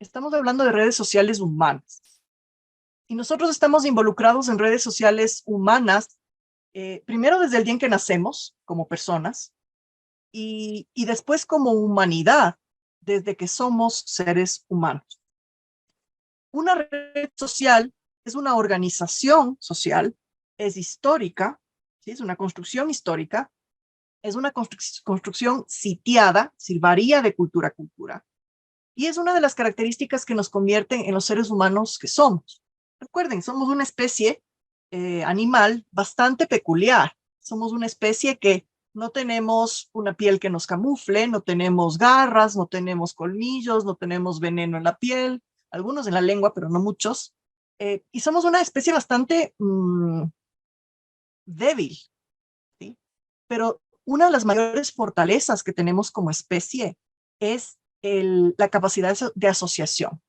Estamos hablando de redes sociales humanas. Y nosotros estamos involucrados en redes sociales humanas, primero desde el día en que nacemos como personas y después como humanidad desde que somos seres humanos. Una red social es una organización social, es histórica, ¿sí? Es una construcción histórica, es una construcción sitiada, es decir, varía de cultura a cultura, y es una de las características que nos convierten en los seres humanos que somos. Recuerden, somos una especie animal bastante peculiar. Somos una especie que no tenemos una piel que nos camufle, no tenemos garras, no tenemos colmillos, no tenemos veneno en la piel, algunos en la lengua, pero no muchos. Y somos una especie bastante débil, ¿sí? Pero una de las mayores fortalezas que tenemos como especie es la capacidad de asociación.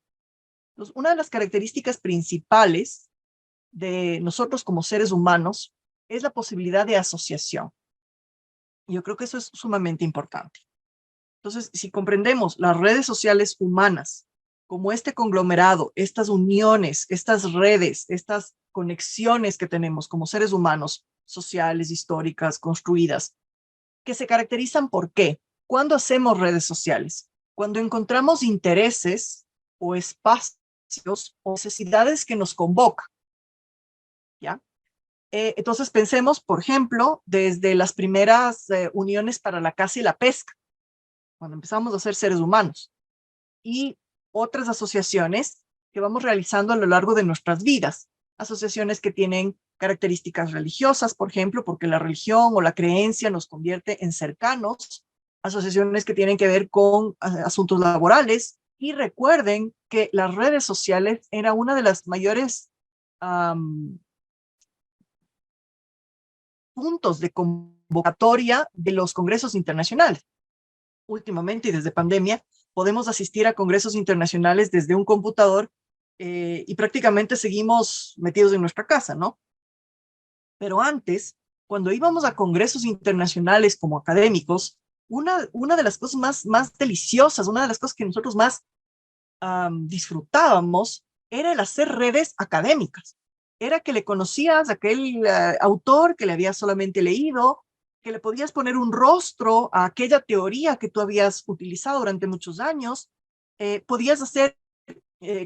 Entonces, una de las características principales de nosotros como seres humanos es la posibilidad de asociación. Yo creo que eso es sumamente importante. Entonces, si comprendemos las redes sociales humanas como este conglomerado, estas uniones, estas redes, estas conexiones que tenemos como seres humanos, sociales, históricas, construidas, que se caracterizan por qué. ¿Cuándo hacemos redes sociales? Cuando encontramos intereses o espacios o necesidades que nos convocan, ¿ya? Entonces pensemos, por ejemplo, desde las primeras uniones para la caza y la pesca, cuando empezamos a ser seres humanos, y otras asociaciones que vamos realizando a lo largo de nuestras vidas. Asociaciones que tienen características religiosas, por ejemplo, porque la religión o la creencia nos convierte en cercanos. Asociaciones que tienen que ver con asuntos laborales. Y recuerden que las redes sociales era una de las mayores puntos de convocatoria de los congresos internacionales. Últimamente y desde pandemia, podemos asistir a congresos internacionales desde un computador y prácticamente seguimos metidos en nuestra casa, ¿no? Pero antes, cuando íbamos a congresos internacionales como académicos, una de las cosas más deliciosas, una de las cosas que nosotros más disfrutábamos, era el hacer redes académicas. Era que le conocías a aquel autor que le habías solamente leído, que le podías poner un rostro a aquella teoría que tú habías utilizado durante muchos años, podías hacer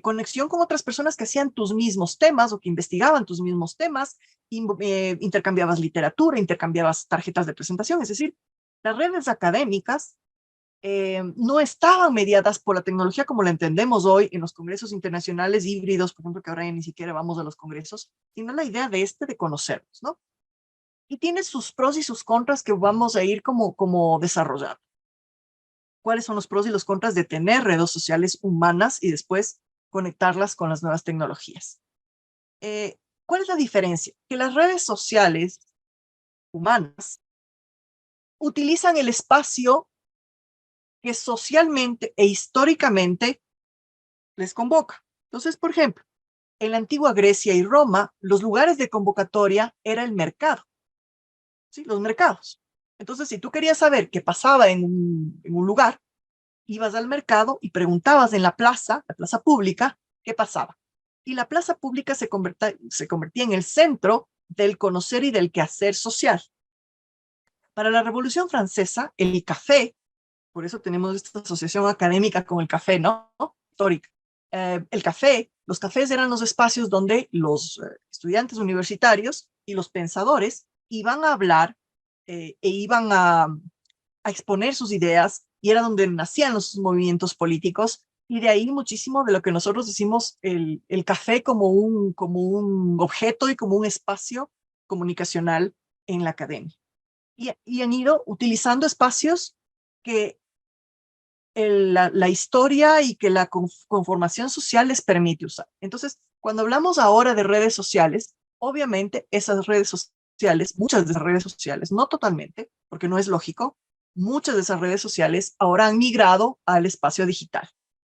conexión con otras personas que hacían tus mismos temas o que investigaban tus mismos temas, intercambiabas literatura, intercambiabas tarjetas de presentación, es decir, las redes académicas no estaban mediadas por la tecnología como la entendemos hoy en los congresos internacionales híbridos, por ejemplo, que ahora ya ni siquiera vamos a los congresos, sino la idea de conocernos, ¿no? Y tiene sus pros y sus contras que vamos a ir como desarrollando. ¿Cuáles son los pros y los contras de tener redes sociales humanas y después conectarlas con las nuevas tecnologías? ¿Cuál es la diferencia? Que las redes sociales humanas utilizan el espacio que socialmente e históricamente les convoca. Entonces, por ejemplo, en la antigua Grecia y Roma, los lugares de convocatoria era el mercado, ¿sí? Los mercados. Entonces, si tú querías saber qué pasaba en un lugar, ibas al mercado y preguntabas en la plaza pública, qué pasaba. Y la plaza pública se convertía en el centro del conocer y del quehacer social. Para la Revolución Francesa, el café, por eso tenemos esta asociación académica con el café, ¿no? Histórica. El café, los cafés eran los espacios donde los estudiantes universitarios y los pensadores iban a hablar e iban a exponer sus ideas y era donde nacían los movimientos políticos y de ahí muchísimo de lo que nosotros decimos el café como un objeto y como un espacio comunicacional en la academia. Y han ido utilizando espacios que la historia y que la conformación social les permite usar. Entonces, cuando hablamos ahora de redes sociales, obviamente esas redes sociales, muchas de esas redes sociales, no totalmente, porque no es lógico, muchas de esas redes sociales ahora han migrado al espacio digital.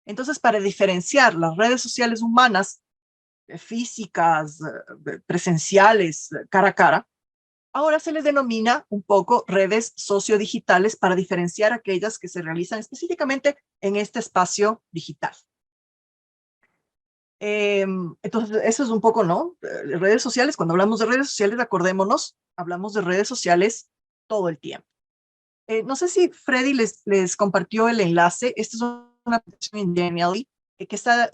Entonces, para diferenciar las redes sociales humanas, físicas, presenciales, cara a cara, ahora se les denomina un poco redes sociodigitales para diferenciar aquellas que se realizan específicamente en este espacio digital. Entonces, eso es un poco, ¿no? Redes sociales, cuando hablamos de redes sociales, acordémonos, hablamos de redes sociales todo el tiempo. No sé si Freddy les compartió el enlace. Esta es una aplicación en Genially que está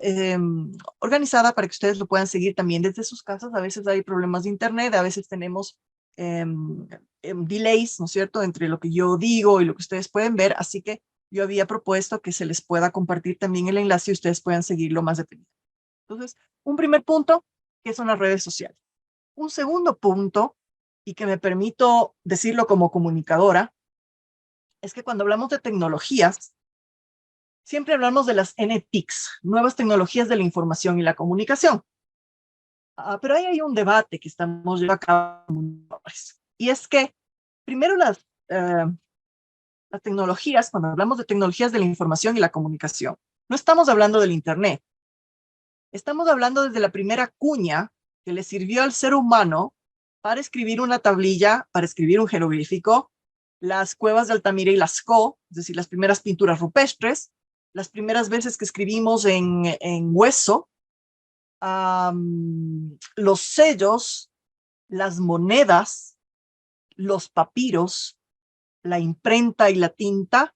organizada para que ustedes lo puedan seguir también desde sus casas. A veces hay problemas de internet, a veces tenemos delays, ¿no es cierto?, entre lo que yo digo y lo que ustedes pueden ver. Así que yo había propuesto que se les pueda compartir también el enlace y ustedes puedan seguirlo más detenido. Entonces, un primer punto, que son las redes sociales. Un segundo punto, y que me permito decirlo como comunicadora, es que cuando hablamos de tecnologías, siempre hablamos de las NTICs, nuevas tecnologías de la información y la comunicación. Pero ahí hay un debate que estamos llevando a cabo, y es que primero las tecnologías, cuando hablamos de tecnologías de la información y la comunicación, no estamos hablando del Internet. Estamos hablando desde la primera cuña que le sirvió al ser humano para escribir una tablilla, para escribir un jeroglífico, las cuevas de Altamira y Lascaux, es decir, las primeras pinturas rupestres, las primeras veces que escribimos en hueso, los sellos, las monedas, los papiros, la imprenta y la tinta.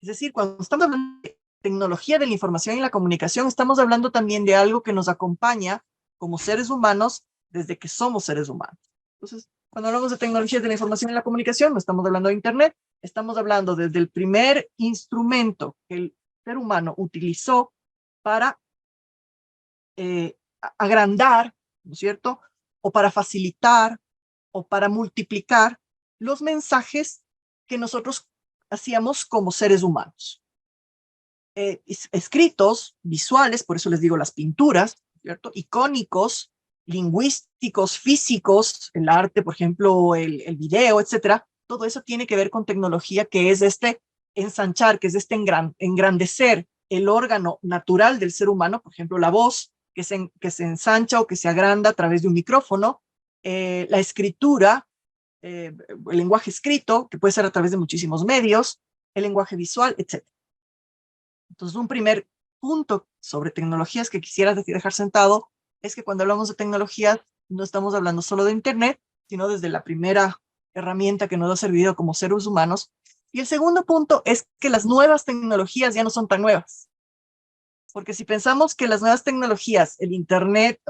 Es decir, cuando estamos hablando de tecnología de la información y la comunicación, estamos hablando también de algo que nos acompaña como seres humanos desde que somos seres humanos. Entonces, cuando hablamos de tecnologías de la información y la comunicación, no estamos hablando de Internet, estamos hablando desde el primer instrumento que el ser humano utilizó para agrandar, ¿no es cierto?, o para facilitar, o para multiplicar los mensajes que nosotros hacíamos como seres humanos. Escritos, visuales, por eso les digo las pinturas, ¿cierto?, icónicos, lingüísticos, físicos, el arte, por ejemplo, el video, etcétera. Todo eso tiene que ver con tecnología, que es este ensanchar, que es este engrandecer el órgano natural del ser humano, por ejemplo, la voz, que se ensancha o que se agranda a través de un micrófono, la escritura, el lenguaje escrito, que puede ser a través de muchísimos medios, el lenguaje visual, etc. Entonces, un primer punto sobre tecnologías que quisiera dejar sentado es que cuando hablamos de tecnologías no estamos hablando solo de Internet, sino desde la primera herramienta que nos ha servido como seres humanos. Y el segundo punto es que las nuevas tecnologías ya no son tan nuevas. Porque si pensamos que las nuevas tecnologías, el Internet,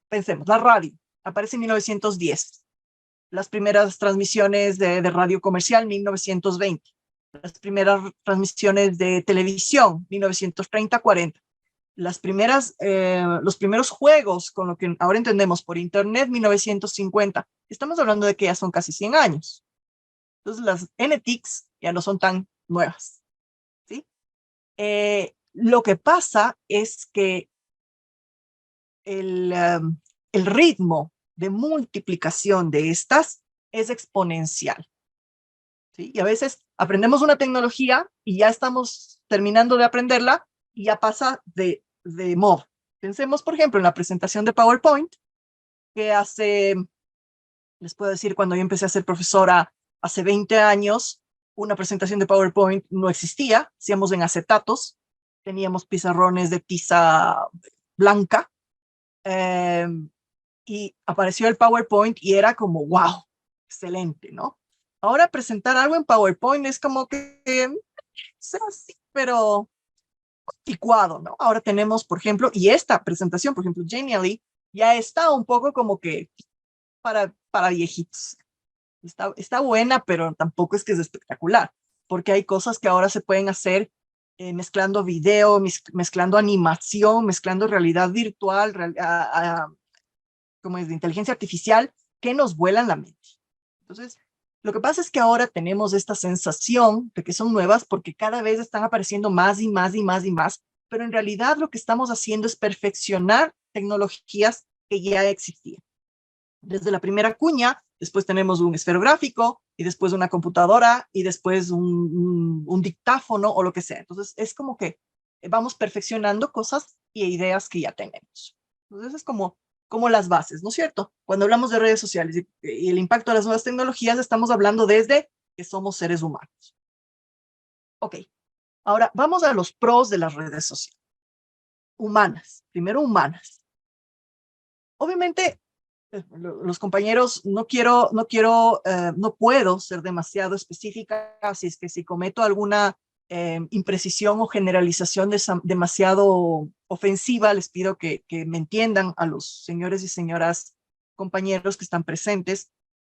pensemos, la radio, aparece en 1910, las primeras transmisiones de radio comercial, 1920, las primeras transmisiones de televisión, 1930-40, los primeros juegos, con lo que ahora entendemos por Internet, 1950. Estamos hablando de que ya son casi 100 años. Entonces las NTICs ya no son tan nuevas, ¿sí? Lo que pasa es que el ritmo de multiplicación de estas es exponencial, ¿sí? Y a veces aprendemos una tecnología y ya estamos terminando de aprenderla y ya pasa de moda. Pensemos, por ejemplo, en la presentación de PowerPoint, que les puedo decir, cuando yo empecé a ser profesora hace 20 años, una presentación de PowerPoint no existía, hacíamos en acetatos, teníamos pizarrones de tiza blanca, y apareció el PowerPoint y era como, wow, excelente, ¿no? Ahora presentar algo en PowerPoint es como que sea así, pero anticuado, ¿no? Ahora tenemos, por ejemplo, y esta presentación, por ejemplo, Genially, ya está un poco como que para viejitos. Está buena, pero tampoco es que es espectacular, porque hay cosas que ahora se pueden hacer mezclando video, mezclando animación, mezclando realidad virtual, como es de inteligencia artificial, que nos vuelan la mente. Entonces, lo que pasa es que ahora tenemos esta sensación de que son nuevas porque cada vez están apareciendo más y más y más y más, pero en realidad lo que estamos haciendo es perfeccionar tecnologías que ya existían. Desde la primera cuña, después tenemos un esferográfico y después una computadora y después un dictáfono o lo que sea. Entonces, es como que vamos perfeccionando cosas y ideas que ya tenemos. Entonces, es como las bases, ¿no es cierto? Cuando hablamos de redes sociales y el impacto de las nuevas tecnologías, estamos hablando desde que somos seres humanos. Ok, ahora vamos a los pros de las redes sociales. humanas, primero humanas. Obviamente, los compañeros, no puedo ser demasiado específica, así es que si cometo alguna imprecisión o generalización demasiado ofensiva, les pido que me entiendan a los señores y señoras compañeros que están presentes,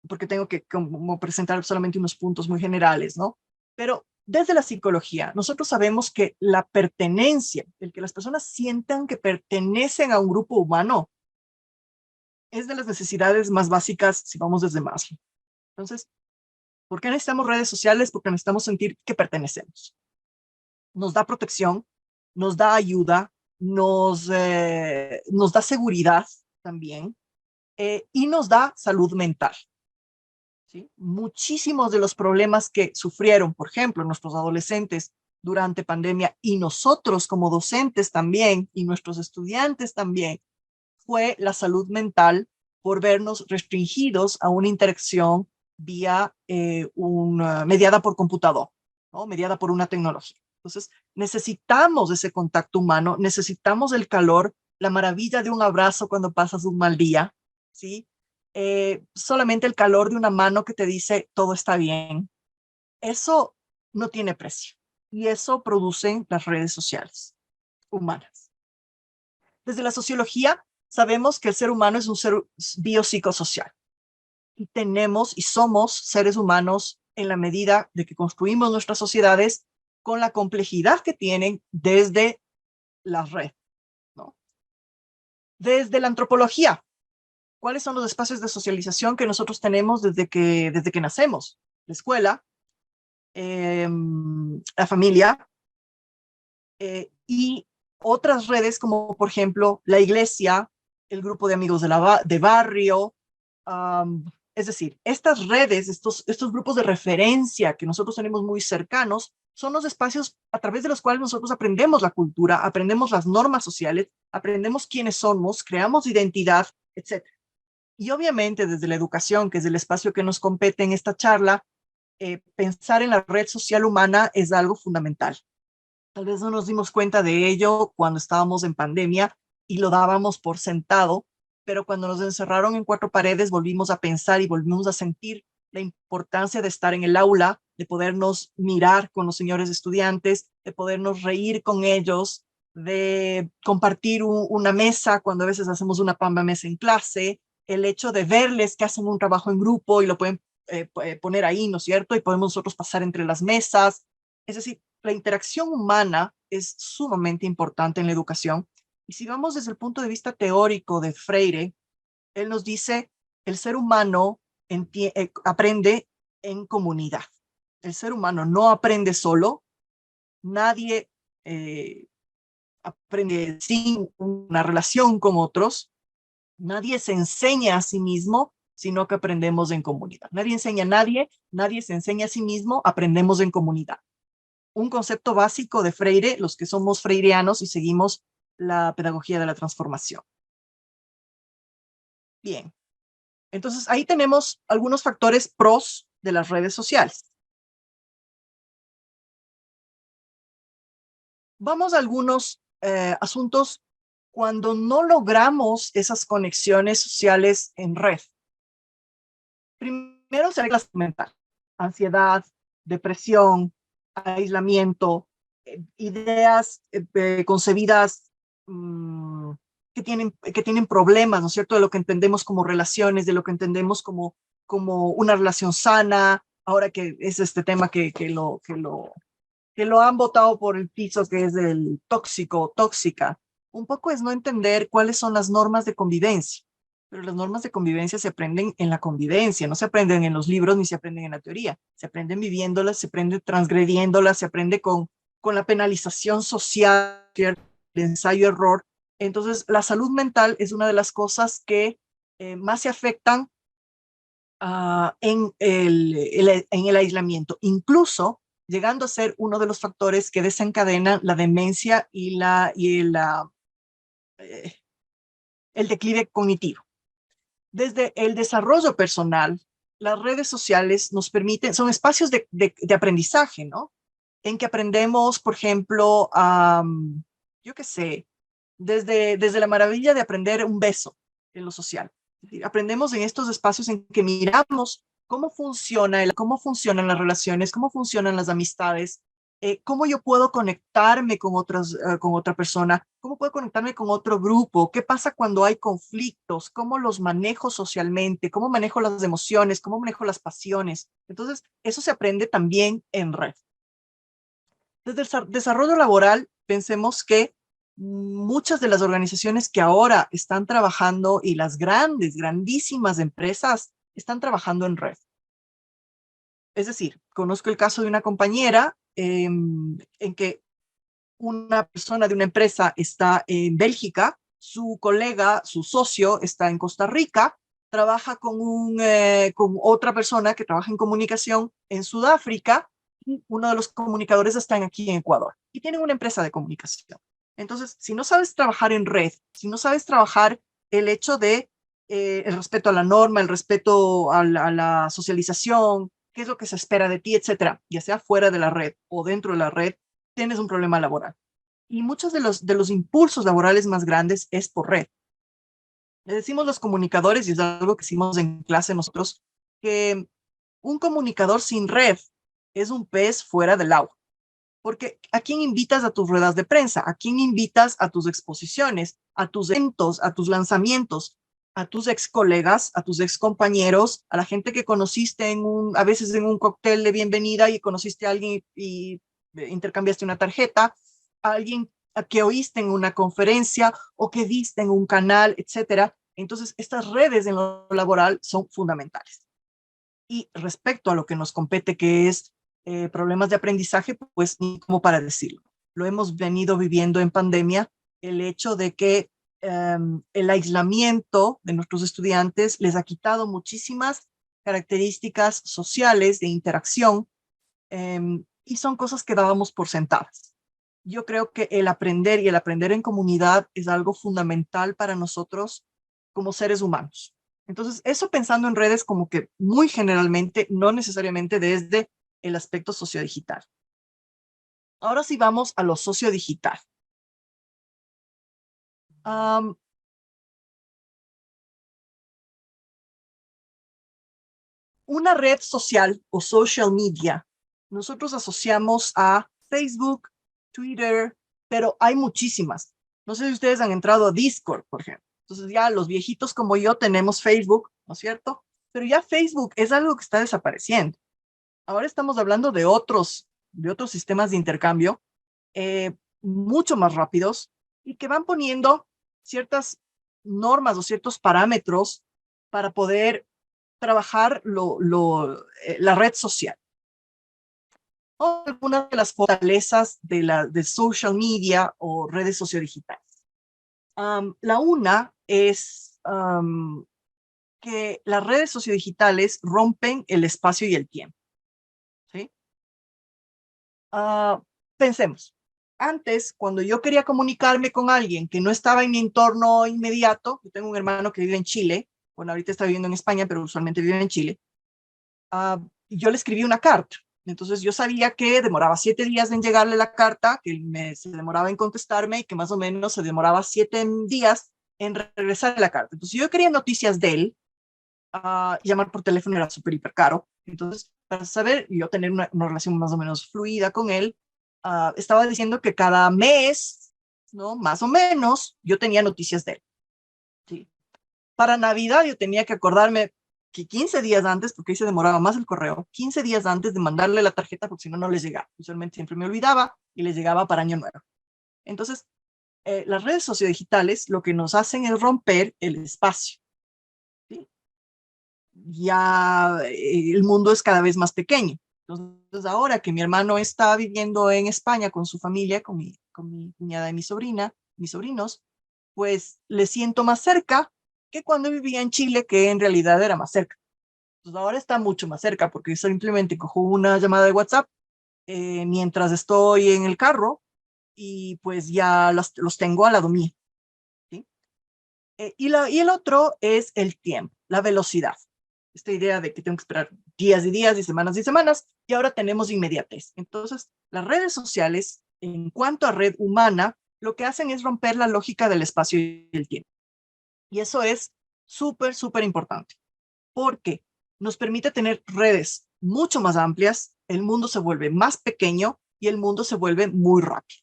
porque tengo que como presentar solamente unos puntos muy generales, ¿no? Pero desde la psicología, nosotros sabemos que la pertenencia, el que las personas sientan que pertenecen a un grupo humano, es de las necesidades más básicas si vamos desde Maslow. Entonces, ¿por qué necesitamos redes sociales? Porque necesitamos sentir que pertenecemos. Nos da protección, nos da ayuda, nos da seguridad también, y nos da salud mental. ¿Sí? Muchísimos de los problemas que sufrieron, por ejemplo, nuestros adolescentes durante pandemia y nosotros como docentes también y nuestros estudiantes también, fue la salud mental por vernos restringidos a una interacción vía mediada por computador, ¿no? Mediada por una tecnología. Entonces, necesitamos ese contacto humano, necesitamos el calor, la maravilla de un abrazo cuando pasas un mal día, ¿sí? Solamente el calor de una mano que te dice todo está bien. Eso no tiene precio y eso producen las redes sociales humanas. Desde la sociología sabemos que el ser humano es un ser biopsicosocial y tenemos y somos seres humanos en la medida de que construimos nuestras sociedades con la complejidad que tienen desde la red, ¿no? Desde la antropología, ¿cuáles son los espacios de socialización que nosotros tenemos desde que nacemos? La escuela, la familia, y otras redes como por ejemplo la iglesia, el grupo de amigos de barrio. Es decir, estas redes, estos grupos de referencia que nosotros tenemos muy cercanos, son los espacios a través de los cuales nosotros aprendemos la cultura, aprendemos las normas sociales, aprendemos quiénes somos, creamos identidad, etc. Y obviamente desde la educación, que es el espacio que nos compete en esta charla, pensar en la red social humana es algo fundamental. Tal vez no nos dimos cuenta de ello cuando estábamos en pandemia y lo dábamos por sentado, pero cuando nos encerraron en cuatro paredes volvimos a pensar y volvimos a sentir la importancia de estar en el aula, de podernos mirar con los señores estudiantes, de podernos reír con ellos, de compartir una mesa cuando a veces hacemos una pamba mesa en clase, el hecho de verles que hacen un trabajo en grupo y lo pueden poner ahí, ¿no es cierto? Y podemos nosotros pasar entre las mesas. Es decir, la interacción humana es sumamente importante en la educación. Y si vamos desde el punto de vista teórico de Freire, él nos dice, el ser humano aprende en comunidad. El ser humano no aprende solo, nadie aprende sin una relación con otros, nadie se enseña a sí mismo, sino que aprendemos en comunidad. Nadie enseña a nadie, nadie se enseña a sí mismo, aprendemos en comunidad. Un concepto básico de Freire, los que somos freireanos y seguimos la pedagogía de la transformación. Bien, entonces ahí tenemos algunos factores pros de las redes sociales. Vamos a algunos asuntos cuando no logramos esas conexiones sociales en red. Primero se la salud mental, ansiedad, depresión, aislamiento, ideas concebidas que tienen problemas, ¿no es cierto? De lo que entendemos como relaciones, de lo que entendemos como una relación sana, ahora que es este tema que lo han botado por el piso, que es el tóxico, tóxica. Un poco es no entender cuáles son las normas de convivencia. Pero las normas de convivencia se aprenden en la convivencia, no se aprenden en los libros ni se aprenden en la teoría. Se aprenden viviéndolas, se aprende transgrediéndolas, se aprende con la penalización social, ¿cierto? El ensayo-error. Entonces, la salud mental es una de las cosas que más se afectan en el aislamiento, incluso llegando a ser uno de los factores que desencadenan la demencia y el declive cognitivo. Desde el desarrollo personal, las redes sociales nos permiten, son espacios de aprendizaje, ¿no? En que aprendemos, por ejemplo, yo qué sé, desde la maravilla de aprender un beso en lo social. Es decir, aprendemos en estos espacios en que miramos cómo cómo funcionan las relaciones, cómo funcionan las amistades, cómo yo puedo conectarme con otra persona, cómo puedo conectarme con otro grupo, qué pasa cuando hay conflictos, cómo los manejo socialmente, cómo manejo las emociones, cómo manejo las pasiones. Entonces, eso se aprende también en red. Desde el desarrollo laboral, pensemos que muchas de las organizaciones que ahora están trabajando y las grandísimas empresas están trabajando en red. Es decir, conozco el caso de una compañera en que una persona de una empresa está en Bélgica, su colega, su socio está en Costa Rica, trabaja con otra persona que trabaja en comunicación en Sudáfrica, y uno de los comunicadores está aquí en Ecuador y tienen una empresa de comunicación. Entonces, si no sabes trabajar en red, si no sabes trabajar el hecho de el respeto a la norma, el respeto a la socialización, qué es lo que se espera de ti, etcétera, ya sea fuera de la red o dentro de la red, tienes un problema laboral. Y muchos de los impulsos laborales más grandes es por red. Le decimos los comunicadores, y es algo que hicimos en clase nosotros, que un comunicador sin red es un pez fuera del agua. Porque ¿a quién invitas a tus ruedas de prensa? ¿A quién invitas a tus exposiciones, a tus eventos, a tus lanzamientos? A tus ex colegas, a tus ex compañeros, a la gente que conociste a veces en un cóctel de bienvenida y conociste a alguien y intercambiaste una tarjeta, a alguien a que oíste en una conferencia o que viste en un canal, etcétera. Entonces, estas redes en lo laboral son fundamentales. Y respecto a lo que nos compete, que es problemas de aprendizaje, pues ni como para decirlo. Lo hemos venido viviendo en pandemia, el hecho de que el aislamiento de nuestros estudiantes les ha quitado muchísimas características sociales de interacción y son cosas que dábamos por sentadas. Yo creo que el aprender y el aprender en comunidad es algo fundamental para nosotros como seres humanos. Entonces, eso pensando en redes como que muy generalmente, no necesariamente desde el aspecto sociodigital. Ahora sí vamos a lo sociodigital. Um, una red social o social media, nosotros asociamos a Facebook, Twitter, pero hay muchísimas. No sé si ustedes han entrado a Discord, por ejemplo. Entonces ya los viejitos como yo tenemos Facebook, ¿no es cierto? Pero ya Facebook es algo que está desapareciendo. Ahora estamos hablando de otros sistemas de intercambio mucho más rápidos y que van poniendo ciertas normas o ciertos parámetros para poder trabajar la red social. O algunas de las fortalezas de social media o redes sociodigitales. La una es que las redes sociodigitales rompen el espacio y el tiempo. ¿Sí? Pensemos, antes, cuando yo quería comunicarme con alguien que no estaba en mi entorno inmediato, yo tengo un hermano que vive en Chile, bueno, ahorita está viviendo en España, pero usualmente vive en Chile, yo le escribí una carta. Entonces yo sabía que demoraba 7 días en llegarle la carta, que se demoraba en contestarme y que más o menos se demoraba 7 días en regresar la carta. Entonces yo quería noticias de él, llamar por teléfono era súper hiper caro. Entonces, para saber, yo tener una relación más o menos fluida con él, estaba diciendo que cada mes, ¿no? Más o menos, yo tenía noticias de él. ¿Sí? Para Navidad yo tenía que acordarme que 15 días antes, porque ahí se demoraba más el correo, 15 días antes de mandarle la tarjeta, porque si no, no les llegaba. Usualmente siempre me olvidaba y les llegaba para Año Nuevo. Entonces, las redes sociodigitales lo que nos hacen es romper el espacio. ¿Sí? Ya el mundo es cada vez más pequeño. Entonces, ahora que mi hermano está viviendo en España con su familia, con mi cuñada y mi sobrina, mis sobrinos, pues le siento más cerca que cuando vivía en Chile, que en realidad era más cerca. Entonces, ahora está mucho más cerca porque simplemente cojo una llamada de WhatsApp mientras estoy en el carro y pues ya los tengo al lado mío. ¿Sí? Y el otro es el tiempo, la velocidad. Esta idea de que tengo que esperar días y días y semanas, y ahora tenemos inmediatez. Entonces, las redes sociales, en cuanto a red humana, lo que hacen es romper la lógica del espacio y el tiempo. Y eso es súper, súper importante, porque nos permite tener redes mucho más amplias, el mundo se vuelve más pequeño y el mundo se vuelve muy rápido.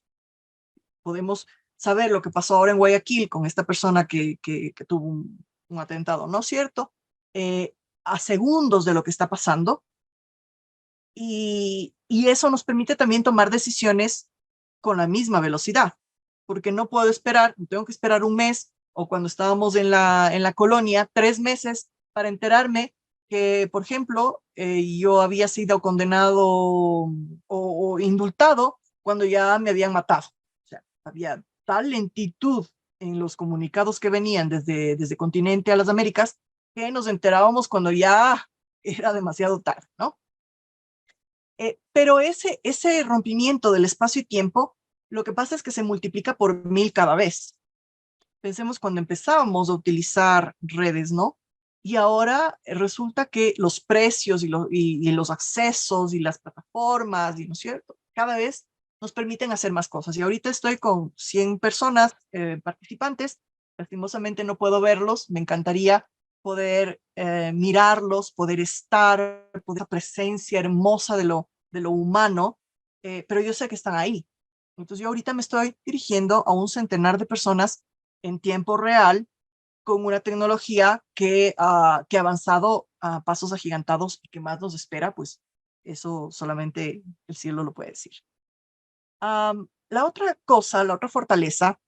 Podemos saber lo que pasó ahora en Guayaquil con esta persona que tuvo un atentado, ¿no es cierto? A segundos de lo que está pasando. Y eso nos permite también tomar decisiones con la misma velocidad, porque no puedo esperar, tengo que esperar un mes, o cuando estábamos en la colonia, 3 meses para enterarme que, por ejemplo, yo había sido condenado o indultado cuando ya me habían matado. O sea, había tal lentitud en los comunicados que venían desde continente a las Américas que nos enterábamos cuando ya era demasiado tarde, ¿no? Pero ese rompimiento del espacio y tiempo, lo que pasa es que se multiplica por 1000 cada vez. Pensemos cuando empezábamos a utilizar redes, ¿no? Y ahora resulta que los precios y los accesos y las plataformas, ¿no es cierto? Cada vez nos permiten hacer más cosas. Y ahorita estoy con 100 personas participantes. Lastimosamente no puedo verlos. Me encantaría poder mirarlos, poder estar, poder esa presencia hermosa de lo humano, pero yo sé que están ahí. Entonces yo ahorita me estoy dirigiendo a un centenar de personas en tiempo real con una tecnología que ha avanzado a pasos agigantados y que más nos espera, pues eso solamente el cielo lo puede decir. La otra cosa, la otra fortaleza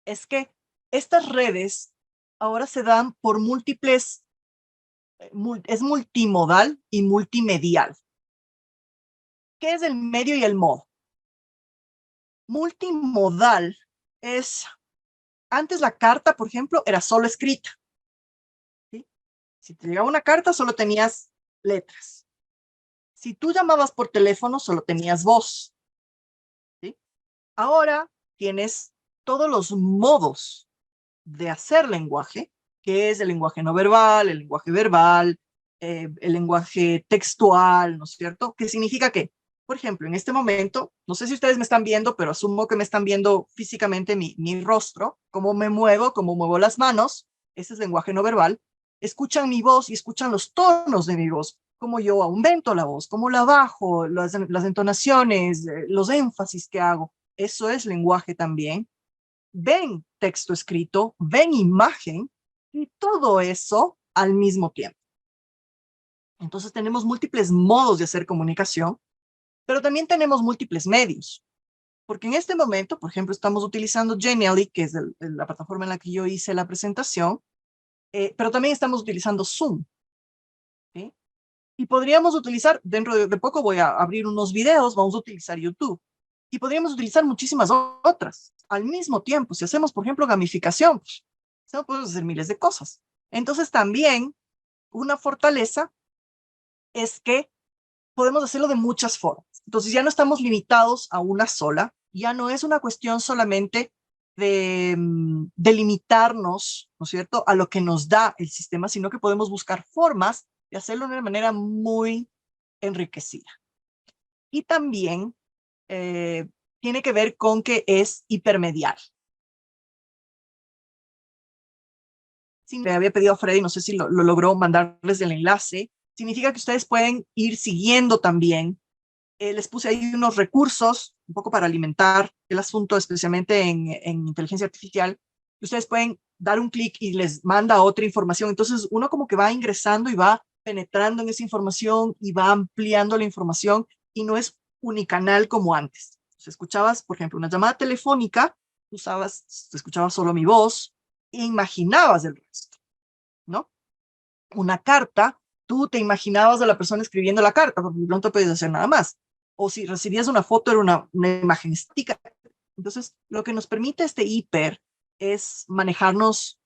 es que estas redes ahora se dan por múltiples, es multimodal y multimedial. ¿Qué es el medio y el modo? Multimodal es, antes la carta, por ejemplo, era solo escrita. ¿Sí? Si te llegaba una carta, solo tenías letras. Si tú llamabas por teléfono, solo tenías voz. ¿Sí? Ahora tienes todos los modos de hacer lenguaje, que es el lenguaje no verbal, el lenguaje verbal, el lenguaje textual, ¿no es cierto? ¿Qué significa que, por ejemplo, en este momento, no sé si ustedes me están viendo, pero asumo que me están viendo físicamente mi rostro, cómo me muevo, cómo muevo las manos, ese es lenguaje no verbal. Escuchan mi voz y escuchan los tonos de mi voz, cómo yo aumento la voz, cómo la bajo, las entonaciones, los énfasis que hago. Eso es lenguaje también. Ven texto escrito, ven imagen y todo eso al mismo tiempo. Entonces tenemos múltiples modos de hacer comunicación, pero también tenemos múltiples medios. Porque en este momento, por ejemplo, estamos utilizando Genially, que es la plataforma en la que yo hice la presentación, pero también estamos utilizando Zoom. ¿Sí? Y podríamos utilizar, dentro de poco voy a abrir unos videos, vamos a utilizar YouTube. Y podríamos utilizar muchísimas otras al mismo tiempo. Si hacemos, por ejemplo, gamificación, pues, podemos hacer miles de cosas. Entonces también una fortaleza es que podemos hacerlo de muchas formas. Entonces ya no estamos limitados a una sola, ya no es una cuestión solamente de limitarnos, ¿no es cierto?, a lo que nos da el sistema, sino que podemos buscar formas de hacerlo de una manera muy enriquecida. Y también tiene que ver con que es hipermedial. Sí, le había pedido a Freddy, no sé si lo logró mandarles el enlace, significa que ustedes pueden ir siguiendo también. Les puse ahí unos recursos, un poco para alimentar el asunto, especialmente en inteligencia artificial. Ustedes pueden dar un clic y les manda otra información. Entonces uno como que va ingresando y va penetrando en esa información y va ampliando la información y no es unicanal como antes. Si escuchabas, por ejemplo, una llamada telefónica, escuchabas solo mi voz e imaginabas el resto, ¿no? Una carta, tú te imaginabas a la persona escribiendo la carta, porque no te podías hacer nada más. O si recibías una foto, era una imagen estática. Entonces, lo que nos permite este hiper es manejarnos,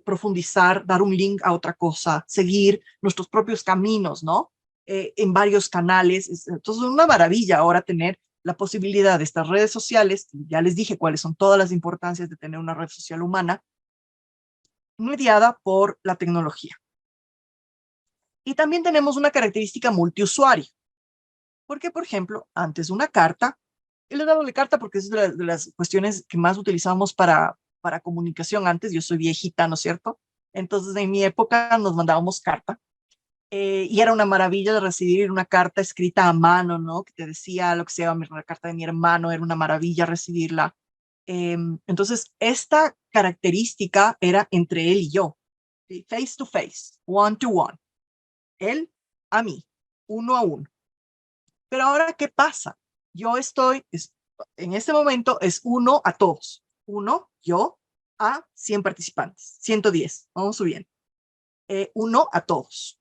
profundizar, dar un link a otra cosa, seguir nuestros propios caminos, ¿no? En varios canales. Entonces, es una maravilla ahora tener la posibilidad de estas redes sociales. Ya les dije cuáles son todas las importancias de tener una red social humana mediada por la tecnología. Y también tenemos una característica multiusuario, porque, por ejemplo, antes una carta le he dado de carta porque es de las cuestiones que más utilizábamos para comunicación antes. Yo soy viejita, ¿no es cierto? Entonces, en mi época nos mandábamos carta. Y era una maravilla de recibir una carta escrita a mano, ¿no? Que te decía lo que se llama la carta de mi hermano, era una maravilla recibirla. Entonces, esta característica era entre él y yo, ¿sí? Face to face, one to one, él a mí, uno a uno. Pero ahora, ¿qué pasa? Yo estoy, en este momento es uno a todos, uno, yo, a 100 participantes, 110, vamos subiendo, uno a todos.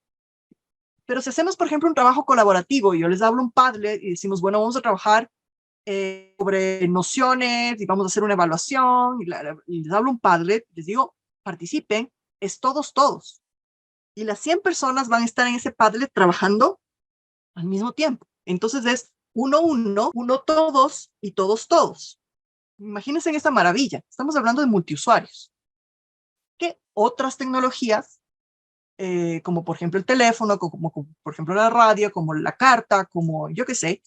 Pero si hacemos, por ejemplo, un trabajo colaborativo, y yo les hablo un Padlet y decimos, bueno, vamos a trabajar sobre nociones y vamos a hacer una evaluación, y les hablo un Padlet, les digo, participen, es todos, todos. Y las 100 personas van a estar en ese Padlet trabajando al mismo tiempo. Entonces es uno, uno, uno, todos y todos, todos. Imagínense en esta maravilla. Estamos hablando de multiusuarios. ¿Qué otras tecnologías como por ejemplo el teléfono, como por ejemplo la radio, como la carta, como yo qué sé,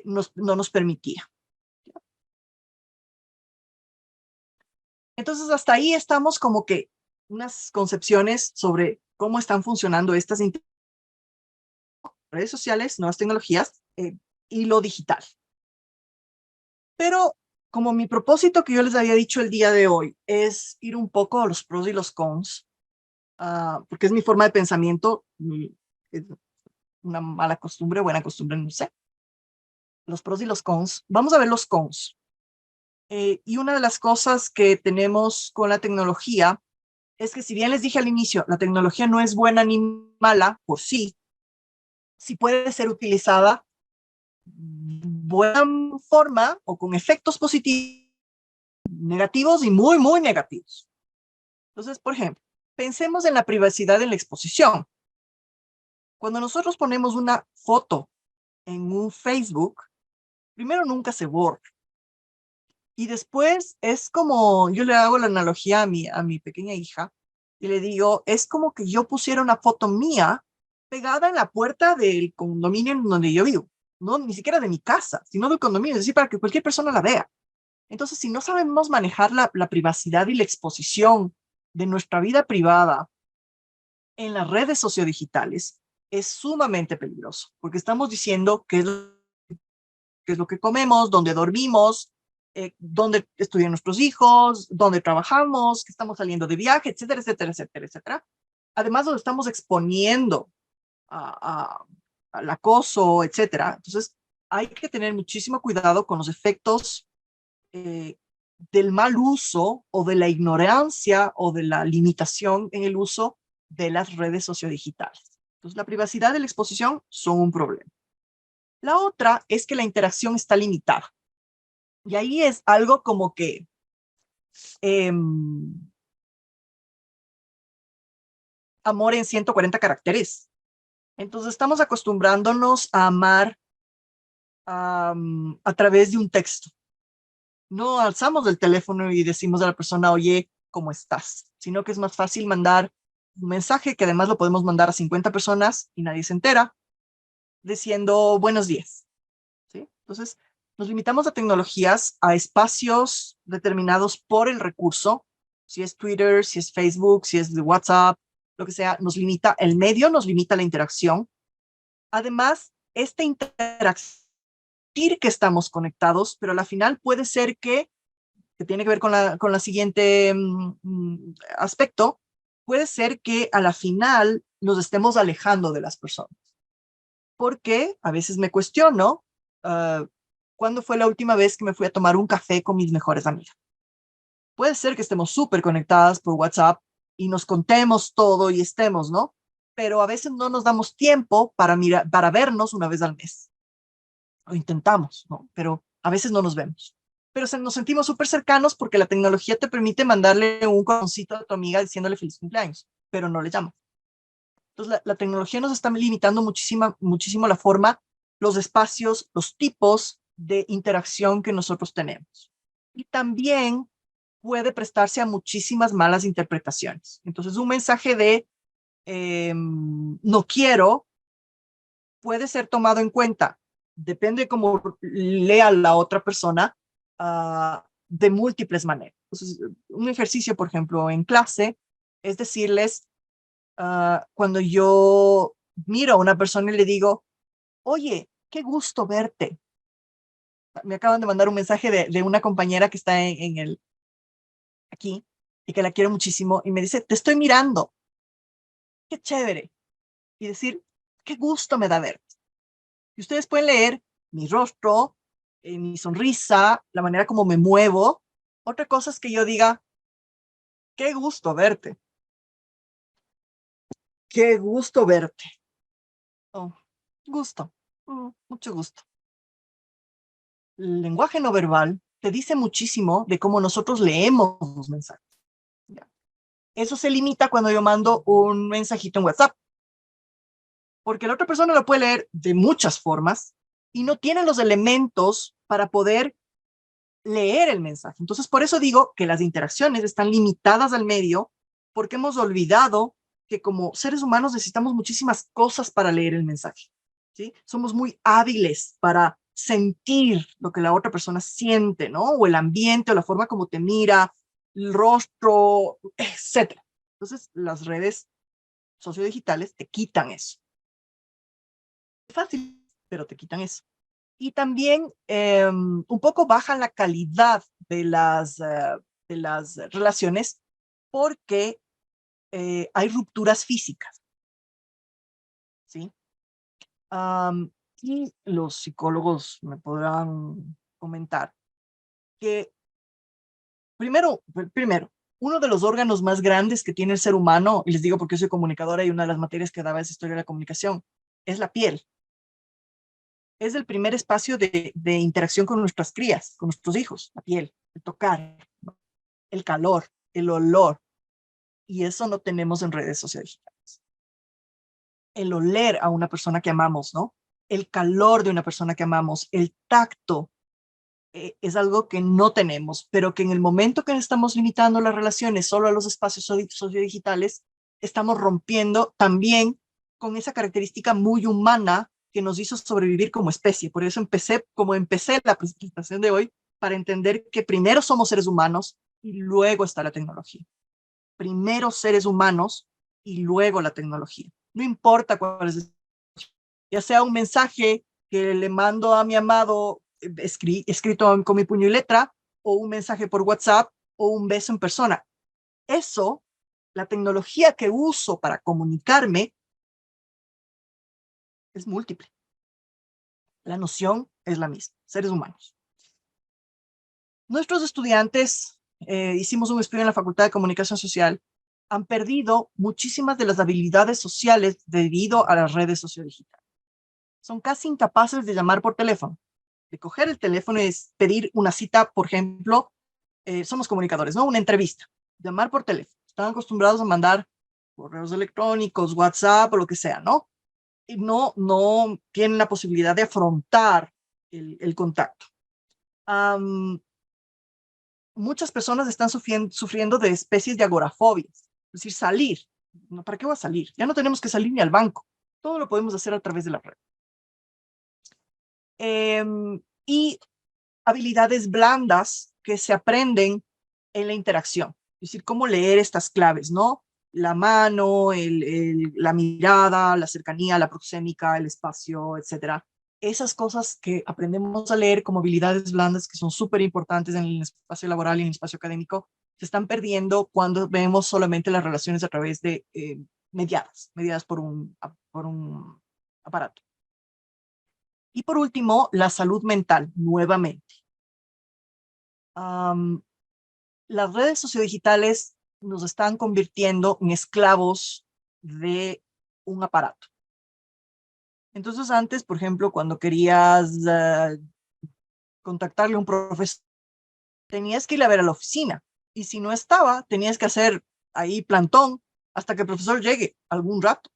no nos permitía? Entonces hasta ahí estamos como que unas concepciones sobre cómo están funcionando estas redes sociales, nuevas tecnologías y lo digital. Pero como mi propósito que yo les había dicho el día de hoy es ir un poco a los pros y los cons, porque es mi forma de pensamiento, es una mala costumbre, buena costumbre, no sé. Los pros y los cons. Vamos a ver los cons. Y una de las cosas que tenemos con la tecnología es que si bien les dije al inicio, la tecnología no es buena ni mala por sí, sí puede ser utilizada de buena forma o con efectos positivos, negativos y muy, muy negativos. Entonces, por ejemplo, pensemos en la privacidad en la exposición. Cuando nosotros ponemos una foto en un Facebook, primero nunca se borra. Y después es como, yo le hago la analogía a mi pequeña hija y le digo, es como que yo pusiera una foto mía pegada en la puerta del condominio en donde yo vivo. No, ni siquiera de mi casa, sino del condominio, es decir, para que cualquier persona la vea. Entonces, si no sabemos manejar la privacidad y la exposición de nuestra vida privada en las redes sociodigitales, es sumamente peligroso, porque estamos diciendo qué es lo que comemos, dónde dormimos, dónde estudian nuestros hijos, dónde trabajamos, que estamos saliendo de viaje, etcétera, etcétera, etcétera, etcétera. Además, lo estamos exponiendo a, al acoso, etcétera. Entonces, hay que tener muchísimo cuidado con los efectos eh, del mal uso o de la ignorancia o de la limitación en el uso de las redes sociodigitales. Entonces, la privacidad y la exposición son un problema. La otra es que la interacción está limitada. Y ahí es algo como que eh, amor en 140 caracteres. Entonces estamos acostumbrándonos a amar a través de un texto. No alzamos el teléfono y decimos a la persona, oye, ¿cómo estás? Sino que es más fácil mandar un mensaje que además lo podemos mandar a 50 personas y nadie se entera, diciendo buenos días. ¿Sí? Entonces, nos limitamos a tecnologías, a espacios determinados por el recurso, si es Twitter, si es Facebook, si es de WhatsApp, lo que sea, nos limita, el medio nos limita la interacción. Además, esta interacción que estamos conectados, pero a la final puede ser que tiene que ver con la siguiente aspecto, puede ser que a la final nos estemos alejando de las personas. Porque a veces me cuestiono, ¿cuándo fue la última vez que me fui a tomar un café con mis mejores amigas? Puede ser que estemos súper conectadas por WhatsApp y nos contemos todo y estemos, ¿no? Pero a veces no nos damos tiempo para vernos una vez al mes. Lo intentamos, ¿no? Pero a veces no nos vemos. Pero nos sentimos súper cercanos porque la tecnología te permite mandarle un corazoncito a tu amiga diciéndole feliz cumpleaños, pero no le llamas. Entonces, la tecnología nos está limitando muchísimo la forma, los espacios, los tipos de interacción que nosotros tenemos. Y también puede prestarse a muchísimas malas interpretaciones. Entonces, un mensaje de no quiero puede ser tomado en cuenta depende cómo lea la otra persona, de múltiples maneras. Entonces, un ejercicio, por ejemplo, en clase, es decirles, cuando yo miro a una persona y le digo, oye, qué gusto verte. Me acaban de mandar un mensaje de una compañera que está aquí y que la quiero muchísimo y me dice, te estoy mirando, qué chévere. Y decir, qué gusto me da verte. Y ustedes pueden leer mi rostro, mi sonrisa, la manera como me muevo. Otra cosa es que yo diga, qué gusto verte. Qué gusto verte. Oh, gusto. Mucho gusto. El lenguaje no verbal te dice muchísimo de cómo nosotros leemos los mensajes. ¿Ya? Eso se limita cuando yo mando un mensajito en WhatsApp, porque la otra persona lo puede leer de muchas formas y no tiene los elementos para poder leer el mensaje. Entonces, por eso digo que las interacciones están limitadas al medio, porque hemos olvidado que como seres humanos necesitamos muchísimas cosas para leer el mensaje. ¿Sí? Somos muy hábiles para sentir lo que la otra persona siente, ¿no? O el ambiente, o la forma como te mira, el rostro, etcétera. Entonces, las redes sociodigitales te quitan eso. Es fácil, pero te quitan eso. Y también un poco baja la calidad de las relaciones porque hay rupturas físicas, ¿sí? Y los psicólogos me podrán comentar que primero, uno de los órganos más grandes que tiene el ser humano, y les digo porque soy comunicadora y una de las materias que daba es historia de la comunicación, es la piel. Es el primer espacio de interacción con nuestras crías, con nuestros hijos, la piel, el tocar, ¿no? El calor, el olor, y eso no tenemos en redes sociales. El oler a una persona que amamos, ¿no? El calor de una persona que amamos, el tacto, es algo que no tenemos, pero que en el momento que estamos limitando las relaciones solo a los espacios sociodigitales, estamos rompiendo también con esa característica muy humana que nos hizo sobrevivir como especie. Por eso empecé la presentación de hoy, para entender que primero somos seres humanos y luego está la tecnología. Primero seres humanos y luego la tecnología. No importa cuál es, ya sea un mensaje que le mando a mi amado escrito con mi puño y letra, o un mensaje por WhatsApp, o un beso en persona. Eso, la tecnología que uso para comunicarme es múltiple. La noción es la misma, seres humanos. Nuestros estudiantes, hicimos un estudio en la Facultad de Comunicación Social, han perdido muchísimas de las habilidades sociales debido a las redes sociodigitales. Son casi incapaces de llamar por teléfono, de coger el teléfono y pedir una cita, por ejemplo, somos comunicadores, ¿no? Una entrevista, llamar por teléfono. Están acostumbrados a mandar correos electrónicos, WhatsApp o lo que sea, ¿no? Y no tienen la posibilidad de afrontar el contacto. Muchas personas están sufriendo de especies de agorafobia, es decir, salir. ¿No? ¿Para qué voy a salir? Ya no tenemos que salir ni al banco. Todo lo podemos hacer a través de la red. Y habilidades blandas que se aprenden en la interacción. Es decir, cómo leer estas claves, ¿no? La mano, la mirada, la cercanía, la proxémica, el espacio, etcétera. Esas cosas que aprendemos a leer como habilidades blandas que son súper importantes en el espacio laboral y en el espacio académico, se están perdiendo cuando vemos solamente las relaciones a través de mediadas por un aparato. Y por último, la salud mental, nuevamente. Las redes sociodigitales nos están convirtiendo en esclavos de un aparato. Entonces antes, por ejemplo, cuando querías contactarle a un profesor, tenías que ir a ver a la oficina. Y si no estaba, tenías que hacer ahí plantón hasta que el profesor llegue algún rato.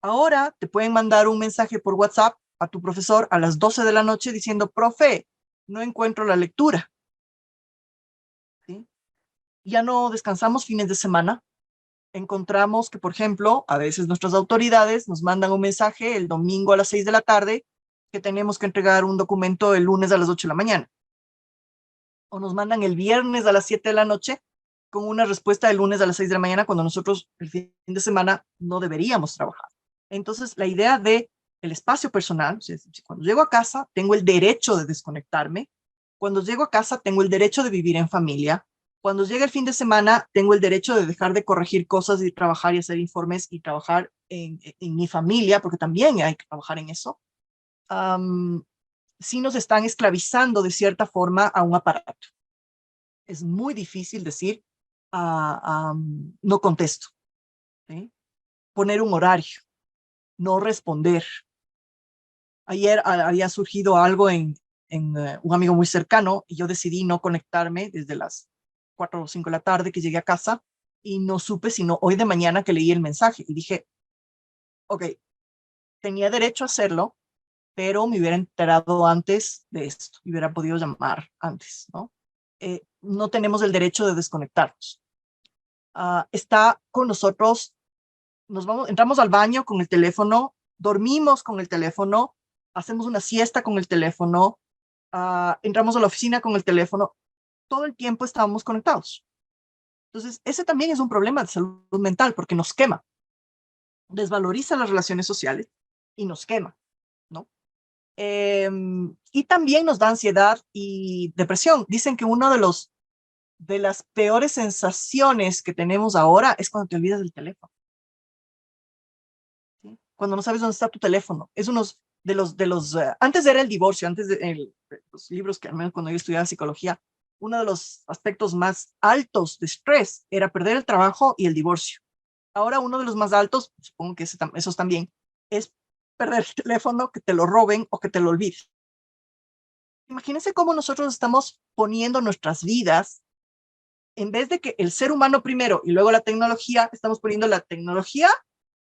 Ahora te pueden mandar un mensaje por WhatsApp a tu profesor a las 12 de la noche diciendo, profe, no encuentro la lectura. ¿Sí? Ya no descansamos fines de semana. Encontramos que, por ejemplo, a veces nuestras autoridades nos mandan un mensaje el domingo a las 6 de la tarde que tenemos que entregar un documento el lunes a las 8 de la mañana. O nos mandan el viernes a las 7 de la noche con una respuesta el lunes a las 6 de la mañana cuando nosotros el fin de semana no deberíamos trabajar. Entonces, la idea de el espacio personal, o sea, cuando llego a casa, tengo el derecho de desconectarme. Cuando llego a casa, tengo el derecho de vivir en familia. Cuando llega el fin de semana, tengo el derecho de dejar de corregir cosas y trabajar y hacer informes y trabajar en mi familia, porque también hay que trabajar en eso. Sí nos están esclavizando de cierta forma a un aparato. Es muy difícil decir, no contesto, ¿sí? Poner un horario, no responder. Ayer había surgido algo en un amigo muy cercano y yo decidí no conectarme desde las 4 o 5 de la tarde que llegué a casa y no supe sino hoy de mañana que leí el mensaje y dije, ok, tenía derecho a hacerlo, pero me hubiera enterado antes de esto, me hubiera podido llamar antes, ¿no? No tenemos el derecho de desconectarnos. Está con nosotros, entramos al baño con el teléfono, dormimos con el teléfono, hacemos una siesta con el teléfono, entramos a la oficina con el teléfono, todo el tiempo estábamos conectados. Entonces, ese también es un problema de salud mental porque nos quema, desvaloriza las relaciones sociales y nos quema, ¿no? Y también nos da ansiedad y depresión. Dicen que uno de las peores sensaciones que tenemos ahora es cuando te olvidas del teléfono. ¿Sí? Cuando no sabes dónde está tu teléfono. Es uno antes era el divorcio, antes de los libros que al menos cuando yo estudiaba psicología, uno de los aspectos más altos de estrés era perder el trabajo y el divorcio. Ahora uno de los más altos, supongo que esos también, es perder el teléfono, que te lo roben o que te lo olvides. Imagínense cómo nosotros estamos poniendo nuestras vidas, en vez de que el ser humano primero y luego la tecnología, estamos poniendo la tecnología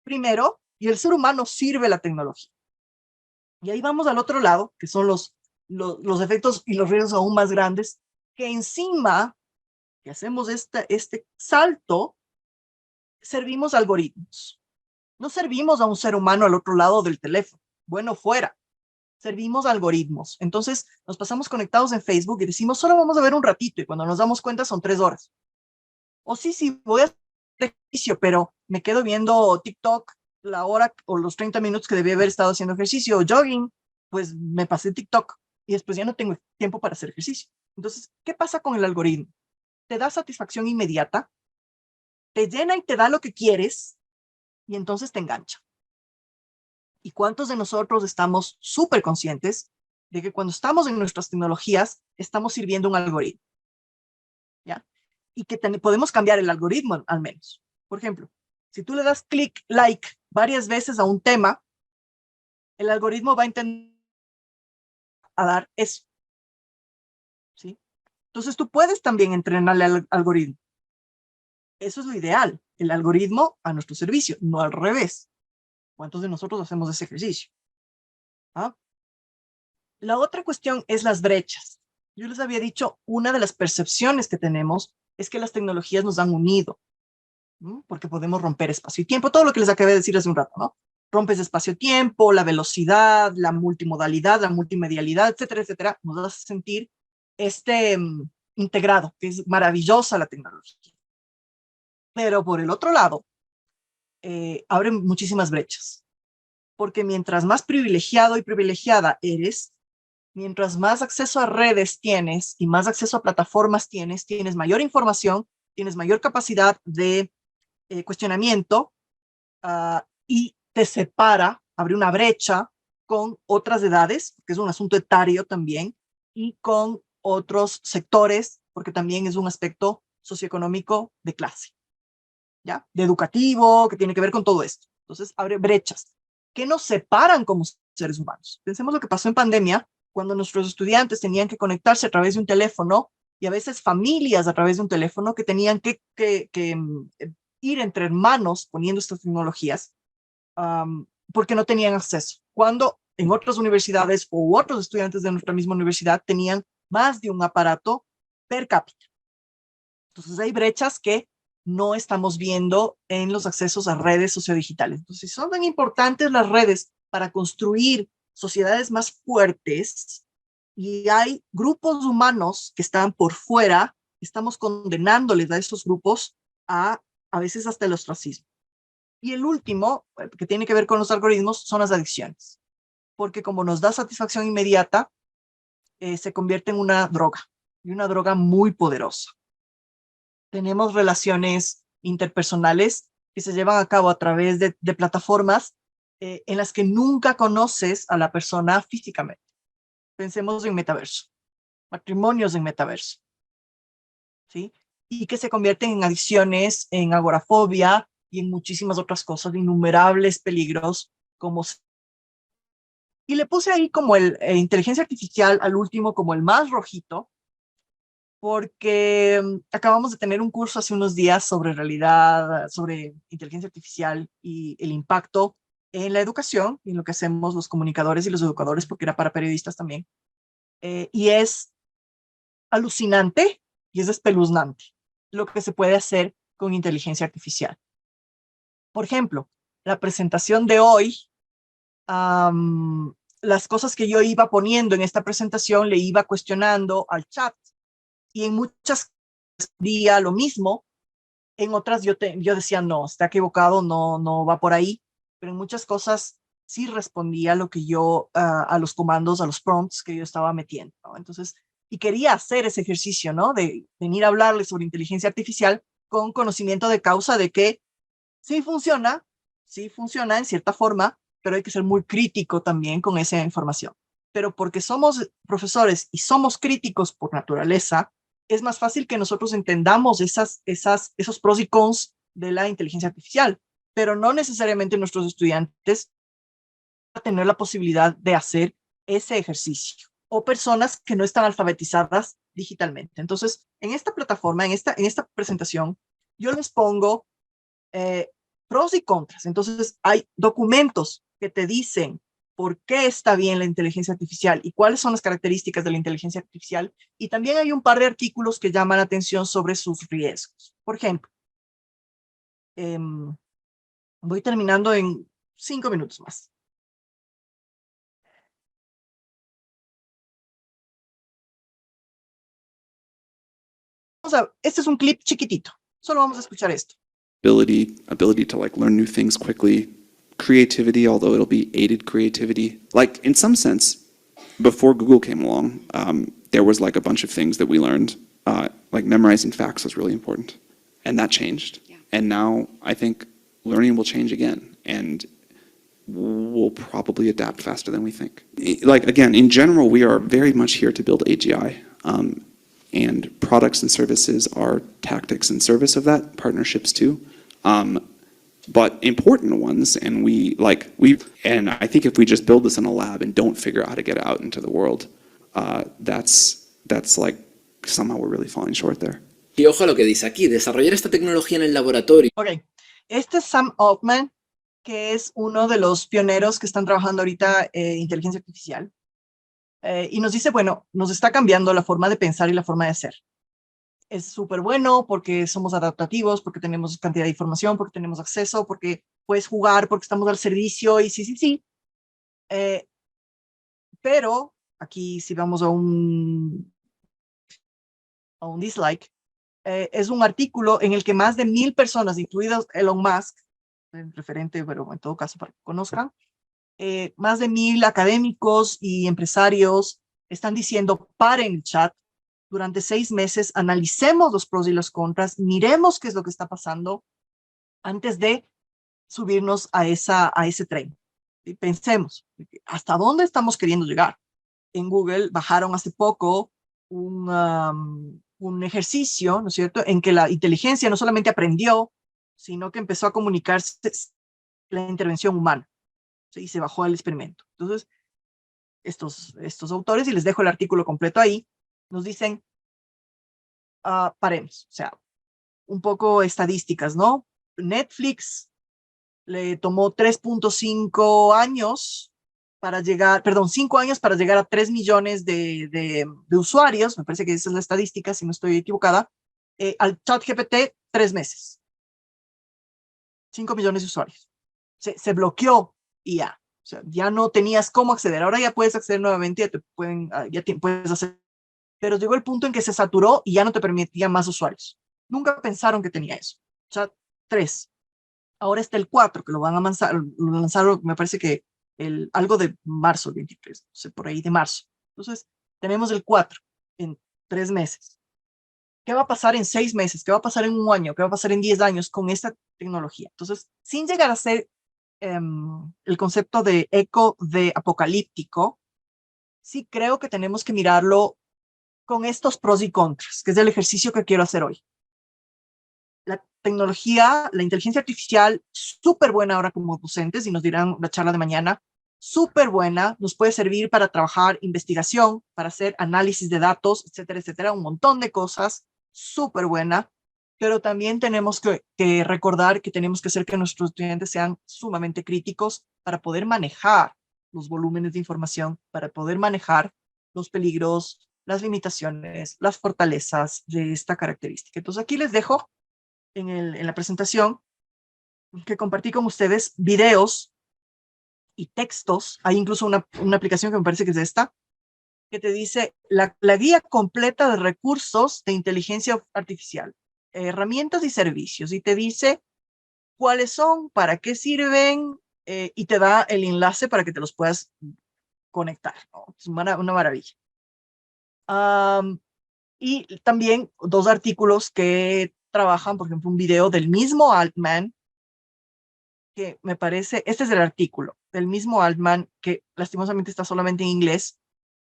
primero y el ser humano sirve la tecnología. Y ahí vamos al otro lado, que son los efectos y los riesgos aún más grandes, que encima que hacemos este salto, servimos algoritmos. No servimos a un ser humano al otro lado del teléfono. Bueno, fuera. Servimos algoritmos. Entonces nos pasamos conectados en Facebook y decimos, solo vamos a ver un ratito y cuando nos damos cuenta son 3 horas. O sí, voy a hacer ejercicio, pero me quedo viendo TikTok la hora o los 30 minutos que debí haber estado haciendo ejercicio o jogging, pues me pasé TikTok y después ya no tengo tiempo para hacer ejercicio. Entonces, ¿qué pasa con el algoritmo? Te da satisfacción inmediata, te llena y te da lo que quieres y entonces te engancha. ¿Y cuántos de nosotros estamos súper conscientes de que cuando estamos en nuestras tecnologías estamos sirviendo un algoritmo? ¿Ya? Y que podemos cambiar el algoritmo al menos. Por ejemplo, si tú le das clic, like varias veces a un tema, el algoritmo va a intentar dar eso. ¿Sí? Entonces tú puedes también entrenarle al algoritmo. Eso es lo ideal, el algoritmo a nuestro servicio, no al revés. ¿Cuántos de nosotros hacemos ese ejercicio? ¿Ah? La otra cuestión es las brechas. Yo les había dicho, una de las percepciones que tenemos es que las tecnologías nos han unido, ¿no? Porque podemos romper espacio y tiempo, todo lo que les acabé de decir hace un rato, ¿no? Rompes espacio-tiempo, la velocidad, la multimodalidad, la multimedialidad, etcétera, etcétera, nos hace sentir integrado, que es maravillosa la tecnología. Pero por el otro lado, abre muchísimas brechas, porque mientras más privilegiado y privilegiada eres, mientras más acceso a redes tienes y más acceso a plataformas tienes mayor información, tienes mayor capacidad de cuestionamiento y te separa, abre una brecha con otras edades, que es un asunto etario también, y con otros sectores, porque también es un aspecto socioeconómico de clase, ¿ya? De educativo, que tiene que ver con todo esto. Entonces, abre brechas que nos separan como seres humanos. Pensemos lo que pasó en pandemia, cuando nuestros estudiantes tenían que conectarse a través de un teléfono y a veces familias a través de un teléfono que tenían que ir entre hermanos poniendo estas tecnologías porque no tenían acceso. Cuando en otras universidades o otros estudiantes de nuestra misma universidad tenían más de un aparato per cápita. Entonces hay brechas que no estamos viendo en los accesos a redes sociodigitales. Entonces, si son tan importantes las redes para construir sociedades más fuertes y hay grupos humanos que están por fuera, estamos condenándoles a esos grupos a veces hasta el ostracismo. Y el último, que tiene que ver con los algoritmos, son las adicciones. Porque como nos da satisfacción inmediata, se convierte en una droga, y una droga muy poderosa. Tenemos relaciones interpersonales que se llevan a cabo a través de plataformas en las que nunca conoces a la persona físicamente. Pensemos en metaverso, matrimonios en metaverso, ¿sí? Y que se convierten en adicciones, en agorafobia y en muchísimas otras cosas, innumerables peligros. Y le puse ahí como inteligencia artificial al último, como el más rojito, porque acabamos de tener un curso hace unos días sobre realidad, sobre inteligencia artificial y el impacto en la educación y en lo que hacemos los comunicadores y los educadores, porque era para periodistas también. Y es alucinante y es espeluznante lo que se puede hacer con inteligencia artificial. Por ejemplo, la presentación de hoy, las cosas que yo iba poniendo en esta presentación le iba cuestionando al chat y en muchas día lo mismo, en otras yo decía no, está equivocado, no va por ahí, pero en muchas cosas sí respondía lo que yo, a los comandos, a los prompts que yo estaba metiendo, ¿no? Entonces, y quería hacer ese ejercicio, ¿no? De venir a hablarles sobre inteligencia artificial con conocimiento de causa de que sí funciona en cierta forma, pero hay que ser muy crítico también con esa información. Pero porque somos profesores y somos críticos por naturaleza, es más fácil que nosotros entendamos esos pros y cons de la inteligencia artificial, pero no necesariamente nuestros estudiantes van a tener la posibilidad de hacer ese ejercicio o personas que no están alfabetizadas digitalmente. Entonces, en esta plataforma, en esta presentación, yo les pongo pros y contras. Entonces, hay documentos que te dicen por qué está bien la inteligencia artificial y cuáles son las características de la inteligencia artificial. Y también hay un par de artículos que llaman la atención sobre sus riesgos. Por ejemplo, voy terminando en 5 minutos más. Este es un clip chiquitito. Solo vamos a escuchar esto. Ability to like learn new things quickly, creativity, although it'll be aided creativity. Like in some sense, before Google came along, there was like a bunch of things that we learned. Like memorizing facts was really important, and that changed. Yeah. And now I think learning will change again, and we'll probably adapt faster than we think. Like again, in general, we are very much here to build AGI. And products and services are tactics in service of that, partnerships too. But important ones, and and I think if we just build this in a lab and don't figure out how to get it out into the world, that's like somehow we're really falling short there. Y ojo a lo que dice aquí, desarrollar esta tecnología en el laboratorio. Ok, este es Sam Altman, que es uno de los pioneros que están trabajando ahorita en inteligencia artificial. Y nos dice, bueno, nos está cambiando la forma de pensar y la forma de hacer. Es súper bueno porque somos adaptativos, porque tenemos cantidad de información, porque tenemos acceso, porque puedes jugar, porque estamos al servicio y sí. Pero aquí si vamos a un dislike, es un artículo en el que más de 1000 personas, incluidos Elon Musk, el referente, pero en todo caso para que conozcan, más de 1000 académicos y empresarios están diciendo, paren el chat, durante 6 meses, analicemos los pros y los contras, miremos qué es lo que está pasando antes de subirnos a ese tren. Y pensemos, ¿hasta dónde estamos queriendo llegar? En Google bajaron hace poco un ejercicio, ¿no es cierto?, en que la inteligencia no solamente aprendió, sino que empezó a comunicarse la intervención humana. Y se bajó el experimento. Entonces, estos autores, y les dejo el artículo completo ahí, nos dicen, paremos, o sea, un poco estadísticas, ¿no? Netflix le tomó 3.5 años para llegar, perdón, 5 años para llegar a 3 millones de usuarios, me parece que esa es la estadística, si no estoy equivocada, al ChatGPT 3 meses. 5 millones de usuarios. Se bloqueó IA. O sea, ya no tenías cómo acceder. Ahora ya puedes acceder nuevamente, puedes hacer. Pero llegó el punto en que se saturó y ya no te permitía más usuarios. Nunca pensaron que tenía eso. O sea, 3. Ahora está el 4, que lo van a lanzar, me parece que algo de marzo, el 23, no sé, por ahí de marzo. Entonces, tenemos el 4 en 3 meses. ¿Qué va a pasar en 6 meses? ¿Qué va a pasar en un año? ¿Qué va a pasar en 10 años con esta tecnología? Entonces, sin llegar a ser el concepto de eco de apocalíptico, sí creo que tenemos que mirarlo con estos pros y contras, que es el ejercicio que quiero hacer hoy. La tecnología, la inteligencia artificial, súper buena ahora como docentes, y nos dirán la charla de mañana, súper buena, nos puede servir para trabajar investigación, para hacer análisis de datos, etcétera, etcétera, un montón de cosas, súper buena, pero también tenemos que recordar que tenemos que hacer que nuestros estudiantes sean sumamente críticos para poder manejar los volúmenes de información, para poder manejar los peligros, las limitaciones, las fortalezas de esta característica. Entonces aquí les dejo en la presentación que compartí con ustedes videos y textos. Hay incluso una aplicación que me parece que es esta, que te dice la guía completa de recursos de inteligencia artificial, herramientas y servicios, y te dice cuáles son, para qué sirven, y te da el enlace para que te los puedas conectar, ¿no? Es una maravilla. Y también 2 artículos que trabajan, por ejemplo, un video del mismo Altman, que me parece, este es el artículo del mismo Altman, que lastimosamente está solamente en inglés,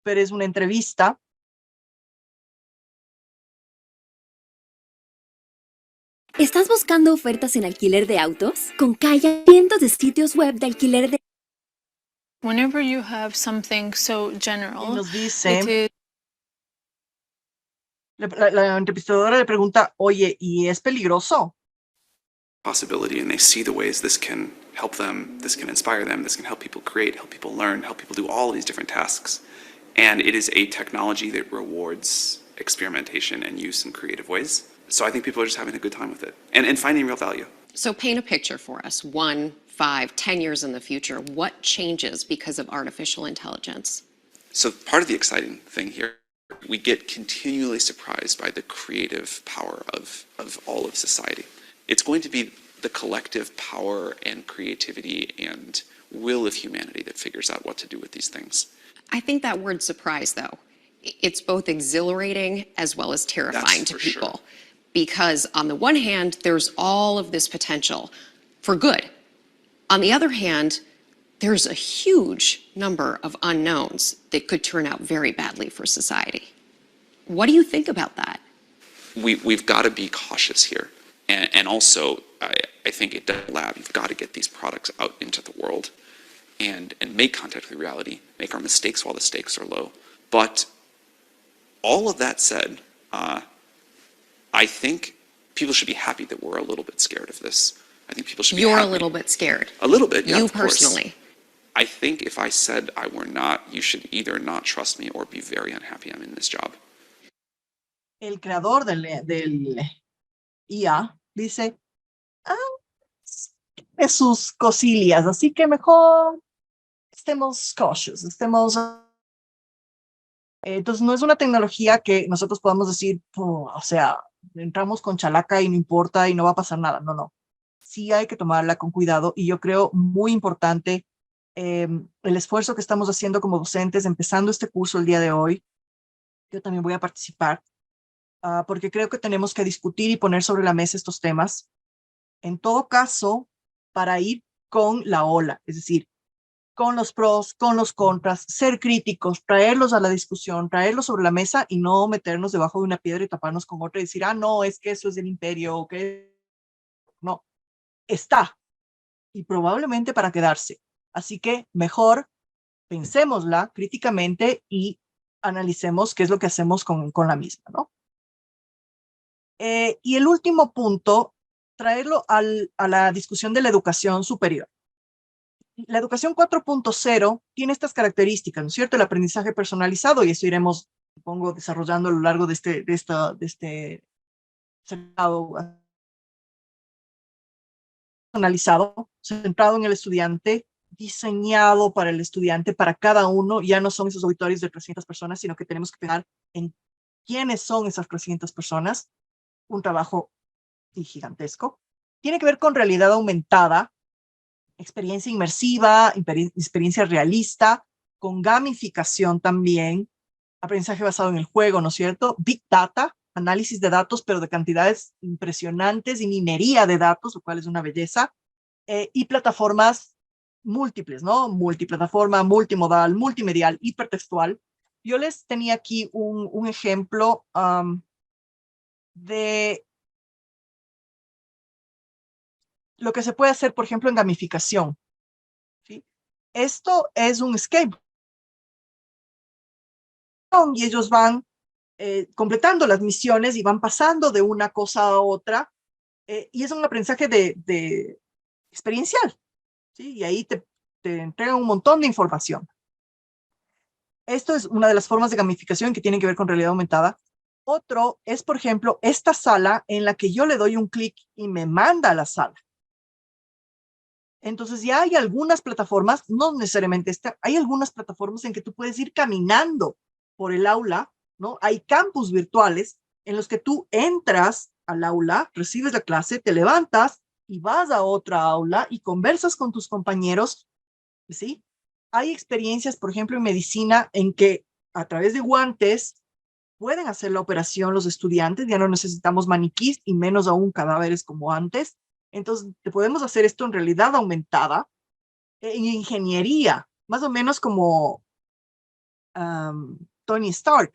pero es una entrevista. ¿Estás buscando ofertas en alquiler de autos? Con Kaya, cientos de sitios web de alquiler de... Whenever you have something so Y general, nos it dice, is la entrevistadora le pregunta, oye, ¿y es peligroso? Possibility, and they see the ways this can help them, this can inspire them, this can help people create, help people learn, help people do all of these different tasks. And it is a technology that rewards experimentation and use in creative ways. So I think people are just having a good time with it and finding real value. So paint a picture for us, 1, 5, 10 years in the future. What changes because of artificial intelligence? So part of the exciting thing here, we get continually surprised by the creative power of all of society. It's going to be the collective power and creativity and will of humanity that figures out what to do with these things. I think that word surprise, though, it's both exhilarating as well as terrifying That's to for sure. people. Because on the one hand, there's all of this potential for good. On the other hand, there's a huge number of unknowns that could turn out very badly for society. What do you think about that? We've got to be cautious here. And also, I think at Dell Lab, you've got to get these products out into the world and make contact with reality, make our mistakes while the stakes are low. But all of that said, I think people should be happy that we're a little bit scared of this. I think people should be You're happy. a little bit scared. A little bit, yeah, You of course. personally. I think if I said I were not, you should either not trust me or be very unhappy I'm in this job. El creador del IA dice, tiene sus cosillas, así que mejor estemos cautious, entonces no es una tecnología que nosotros podamos decir, o sea, entramos con chalaca y no importa y no va a pasar nada. No. Sí hay que tomarla con cuidado, y yo creo muy importante el esfuerzo que estamos haciendo como docentes, empezando este curso el día de hoy. Yo también voy a participar, porque creo que tenemos que discutir y poner sobre la mesa estos temas. En todo caso, para ir con la ola, es decir, con los pros, con los contras, ser críticos, traerlos a la discusión, traerlos sobre la mesa y no meternos debajo de una piedra y taparnos con otra y decir, no, es que eso es del imperio, o que no, está, y probablemente para quedarse. Así que mejor pensémosla críticamente y analicemos qué es lo que hacemos con la misma, ¿no? Y el último punto, traerlo a la discusión de la educación superior. La educación 4.0 tiene estas características, ¿no es cierto? El aprendizaje personalizado, y eso iremos, supongo, desarrollando a lo largo de este personalizado, centrado en el estudiante, diseñado para el estudiante, para cada uno. Ya no son esos auditorios de 300 personas, sino que tenemos que pensar en quiénes son esas 300 personas. Un trabajo gigantesco. Tiene que ver con realidad aumentada, experiencia inmersiva, experiencia realista, con gamificación también, aprendizaje basado en el juego, ¿no es cierto? Big Data, análisis de datos, pero de cantidades impresionantes y minería de datos, lo cual es una belleza, y plataformas múltiples, ¿no? Multiplataforma, multimodal, multimedial, hipertextual. Yo les tenía aquí un ejemplo de lo que se puede hacer, por ejemplo, en gamificación. ¿Sí? Esto es un escape room y ellos van completando las misiones y van pasando de una cosa a otra y es un aprendizaje de experiencial, ¿sí? Y ahí te entregan un montón de información. Esto es una de las formas de gamificación que tienen que ver con realidad aumentada. Otro es, por ejemplo, esta sala en la que yo le doy un clic y me manda a la sala. Entonces ya hay algunas plataformas, no necesariamente esta, hay algunas plataformas en que tú puedes ir caminando por el aula, ¿no? Hay campus virtuales en los que tú entras al aula, recibes la clase, te levantas y vas a otra aula y conversas con tus compañeros, ¿sí? Hay experiencias, por ejemplo, en medicina en que a través de guantes pueden hacer la operación los estudiantes, ya no necesitamos maniquís y menos aún cadáveres como antes. Entonces, podemos hacer esto en realidad aumentada, en ingeniería, más o menos como Tony Stark,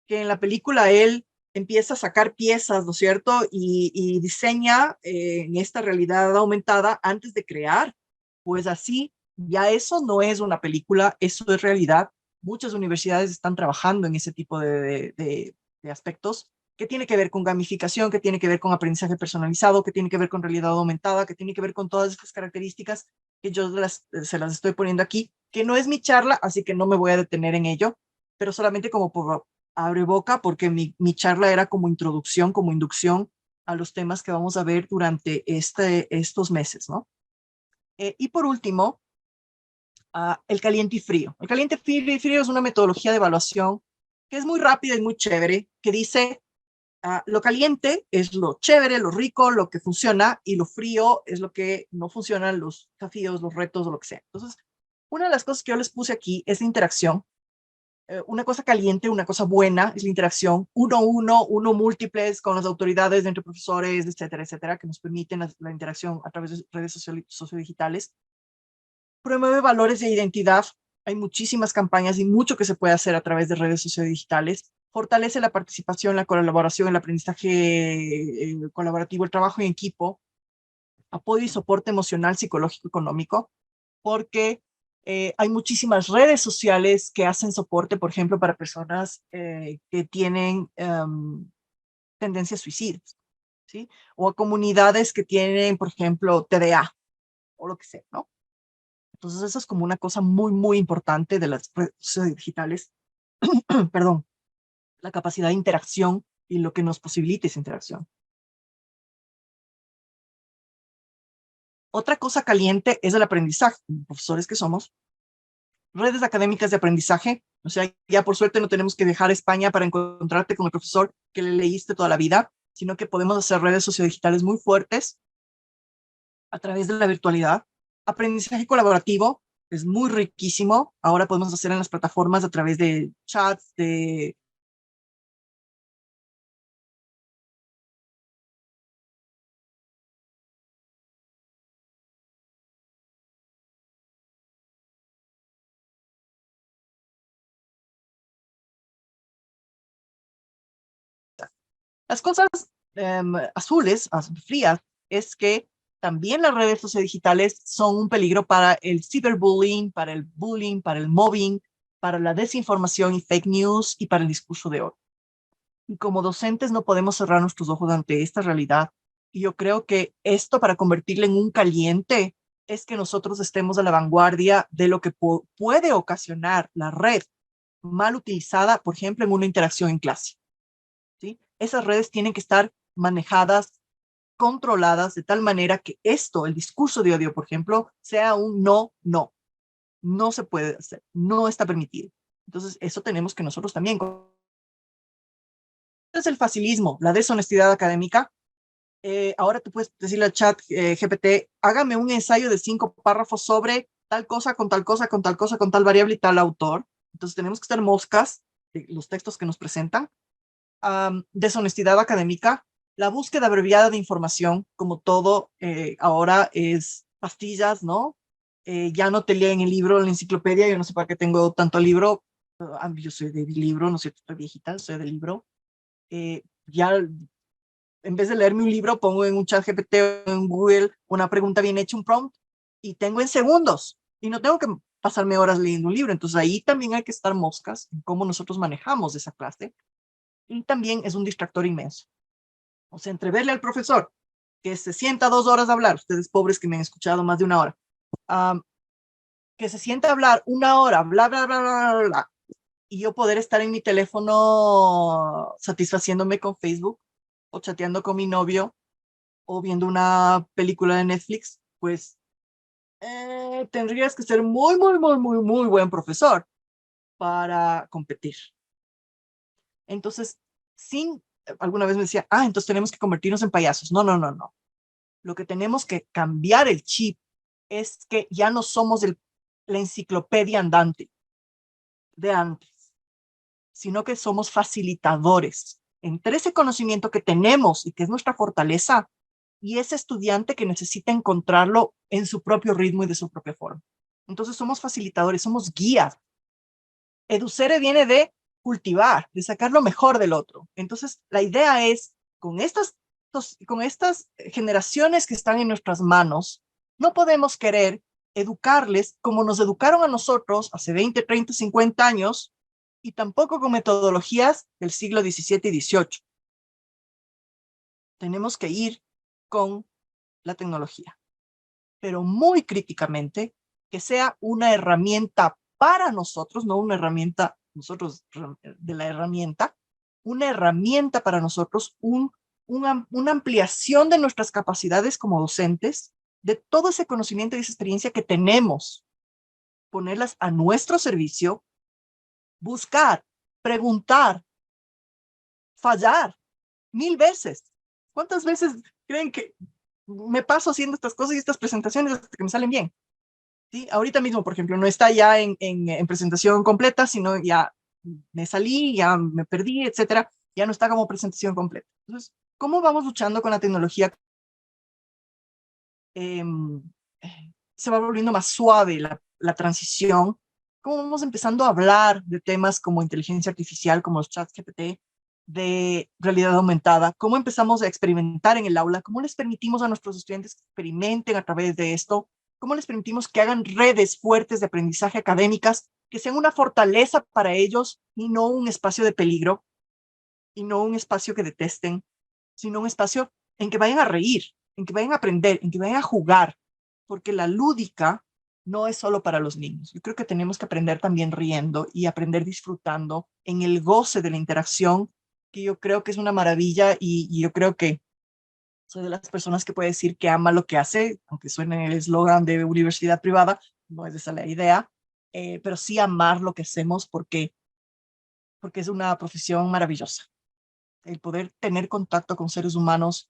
que en la película él empieza a sacar piezas, ¿no es cierto? Y diseña en esta realidad aumentada antes de crear. Pues así, ya eso no es una película, eso es realidad. Muchas universidades están trabajando en ese tipo de aspectos que tiene que ver con gamificación, que tiene que ver con aprendizaje personalizado, que tiene que ver con realidad aumentada, que tiene que ver con todas estas características que yo se las estoy poniendo aquí, que no es mi charla, así que no me voy a detener en ello, pero solamente como por abre boca, porque mi charla era como introducción, como inducción a los temas que vamos a ver durante estos meses, ¿no? Y por último, el caliente y frío. El caliente y frío es una metodología de evaluación que es muy rápida y muy chévere, que dice, lo caliente es lo chévere, lo rico, lo que funciona, y lo frío es lo que no funciona, los desafíos, los retos o lo que sea. Entonces, una de las cosas que yo les puse aquí es la interacción. Una cosa caliente, una cosa buena es la interacción uno múltiples con las autoridades, entre profesores, etcétera, etcétera, que nos permiten la interacción a través de redes sociodigitales. Promueve valores de identidad. Hay muchísimas campañas y mucho que se puede hacer a través de redes sociodigitales. Fortalece la participación, la colaboración, el aprendizaje colaborativo, el trabajo en equipo, apoyo y soporte emocional, psicológico, económico, porque hay muchísimas redes sociales que hacen soporte, por ejemplo, para personas que tienen tendencias suicidas, ¿sí? O a comunidades que tienen, por ejemplo, TDA o lo que sea, ¿no? Entonces, eso es como una cosa muy, muy importante de las redes digitales. Perdón, la capacidad de interacción y lo que nos posibilita esa interacción. Otra cosa caliente es el aprendizaje, como profesores que somos. Redes académicas de aprendizaje, o sea, ya por suerte no tenemos que dejar España para encontrarte con el profesor que le leíste toda la vida, sino que podemos hacer redes sociodigitales muy fuertes a través de la virtualidad. Aprendizaje colaborativo es muy riquísimo. Ahora podemos hacer en las plataformas a través de chats, de las cosas azules, frías, es que también las redes sociodigitales son un peligro para el ciberbullying, para el bullying, para el mobbing, para la desinformación y fake news y para el discurso de odio. Y como docentes no podemos cerrar nuestros ojos ante esta realidad. Y yo creo que esto, para convertirlo en un caliente, es que nosotros estemos a la vanguardia de lo que puede ocasionar la red mal utilizada, por ejemplo, en una interacción en clase, ¿sí? Esas redes tienen que estar manejadas controladas de tal manera que esto, el discurso de odio, por ejemplo, sea un no, no. No se puede hacer, no está permitido. Entonces, eso tenemos que nosotros también. Es el facilismo, la deshonestidad académica. Ahora tú puedes decirle al chat GPT, hágame un ensayo de 5 párrafos sobre tal cosa, con tal cosa, con tal cosa, con tal variable y tal autor. Entonces tenemos que estar moscas de los textos que nos presentan. Deshonestidad académica, la búsqueda abreviada de información, como todo ahora es pastillas, ¿no? Ya no te leen el libro, la enciclopedia, yo no sé para qué tengo tanto libro, yo soy de libro, no sé, estoy viejita, soy de libro. Ya en vez de leerme un libro, pongo en un chat GPT o en Google una pregunta bien hecha, un prompt, y tengo en segundos, y no tengo que pasarme horas leyendo un libro. Entonces ahí también hay que estar moscas en cómo nosotros manejamos esa clase, y también es un distractor inmenso. O sea, entre verle al profesor, que se sienta 2 horas a hablar, ustedes pobres que me han escuchado más de 1 hora, que se sienta a hablar 1 hora, bla, bla, bla, bla, bla, bla, y yo poder estar en mi teléfono satisfaciéndome con Facebook, o chateando con mi novio, o viendo una película de Netflix, pues tendrías que ser muy, muy, muy, muy, muy buen profesor para competir. Entonces, alguna vez me decía, entonces tenemos que convertirnos en payasos. No, no, no, no. Lo que tenemos que cambiar el chip es que ya no somos la enciclopedia andante de antes, sino que somos facilitadores entre ese conocimiento que tenemos y que es nuestra fortaleza y ese estudiante que necesita encontrarlo en su propio ritmo y de su propia forma. Entonces somos facilitadores, somos guías. Educere viene de cultivar, de sacar lo mejor del otro. Entonces la idea es, con estas generaciones que están en nuestras manos, no podemos querer educarles como nos educaron a nosotros hace 20, 30, 50 años, y tampoco con metodologías del siglo XVII y XVIII. Tenemos que ir con la tecnología, pero muy críticamente, que sea una herramienta para nosotros, no una herramienta, nosotros de la herramienta, una herramienta para nosotros, una ampliación de nuestras capacidades como docentes, de todo ese conocimiento y esa experiencia que tenemos, ponerlas a nuestro servicio, buscar, preguntar, fallar 1000 veces. ¿Cuántas veces creen que me paso haciendo estas cosas y estas presentaciones hasta que me salen bien? ¿Sí? Ahorita mismo, por ejemplo, no está ya en presentación completa, sino ya me salí, ya me perdí, etcétera. Ya no está como presentación completa. Entonces, ¿cómo vamos luchando con la tecnología? Se va volviendo más suave la transición. ¿Cómo vamos empezando a hablar de temas como inteligencia artificial, como los chats GPT, de realidad aumentada? ¿Cómo empezamos a experimentar en el aula? ¿Cómo les permitimos a nuestros estudiantes que experimenten a través de esto? ¿Cómo les permitimos que hagan redes fuertes de aprendizaje académicas, que sean una fortaleza para ellos y no un espacio de peligro, y no un espacio que detesten, sino un espacio en que vayan a reír, en que vayan a aprender, en que vayan a jugar, porque la lúdica no es solo para los niños. Yo creo que tenemos que aprender también riendo y aprender disfrutando en el goce de la interacción, que yo creo que es una maravilla, y yo creo que soy de las personas que puede decir que ama lo que hace, aunque suene el eslogan de universidad privada, no es esa la idea, pero sí amar lo que hacemos porque es una profesión maravillosa. El poder tener contacto con seres humanos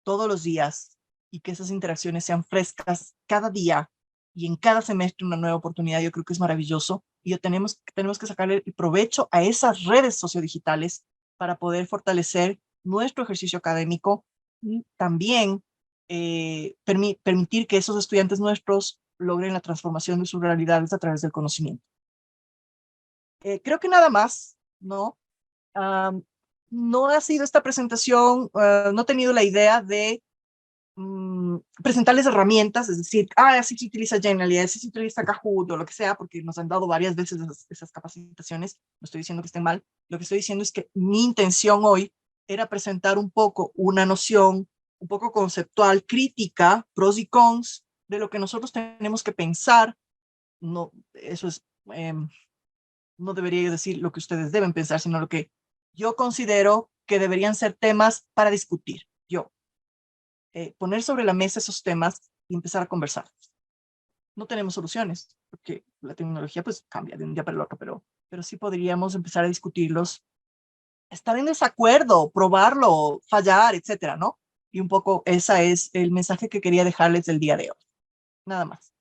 todos los días y que esas interacciones sean frescas cada día y en cada semestre una nueva oportunidad, yo creo que es maravilloso, y tenemos que sacarle el provecho a esas redes sociodigitales para poder fortalecer nuestro ejercicio académico y también permitir que esos estudiantes nuestros logren la transformación de sus realidades a través del conocimiento. Creo que nada más, ¿no? No ha sido esta presentación, no he tenido la idea de presentarles herramientas, es decir, así se utiliza Genially, así se utiliza Kahoot o lo que sea, porque nos han dado varias veces esas capacitaciones. No estoy diciendo que estén mal, lo que estoy diciendo es que mi intención hoy era presentar un poco una noción, un poco conceptual, crítica, pros y cons, de lo que nosotros tenemos que pensar. No, eso es, no debería decir lo que ustedes deben pensar, sino lo que yo considero que deberían ser temas para discutir. Yo, poner sobre la mesa esos temas y empezar a conversar. No tenemos soluciones, porque la tecnología pues cambia de un día para el otro, pero sí podríamos empezar a discutirlos, estar en desacuerdo, probarlo, fallar, etcétera, ¿no? Y un poco ese es el mensaje que quería dejarles del día de hoy. Nada más.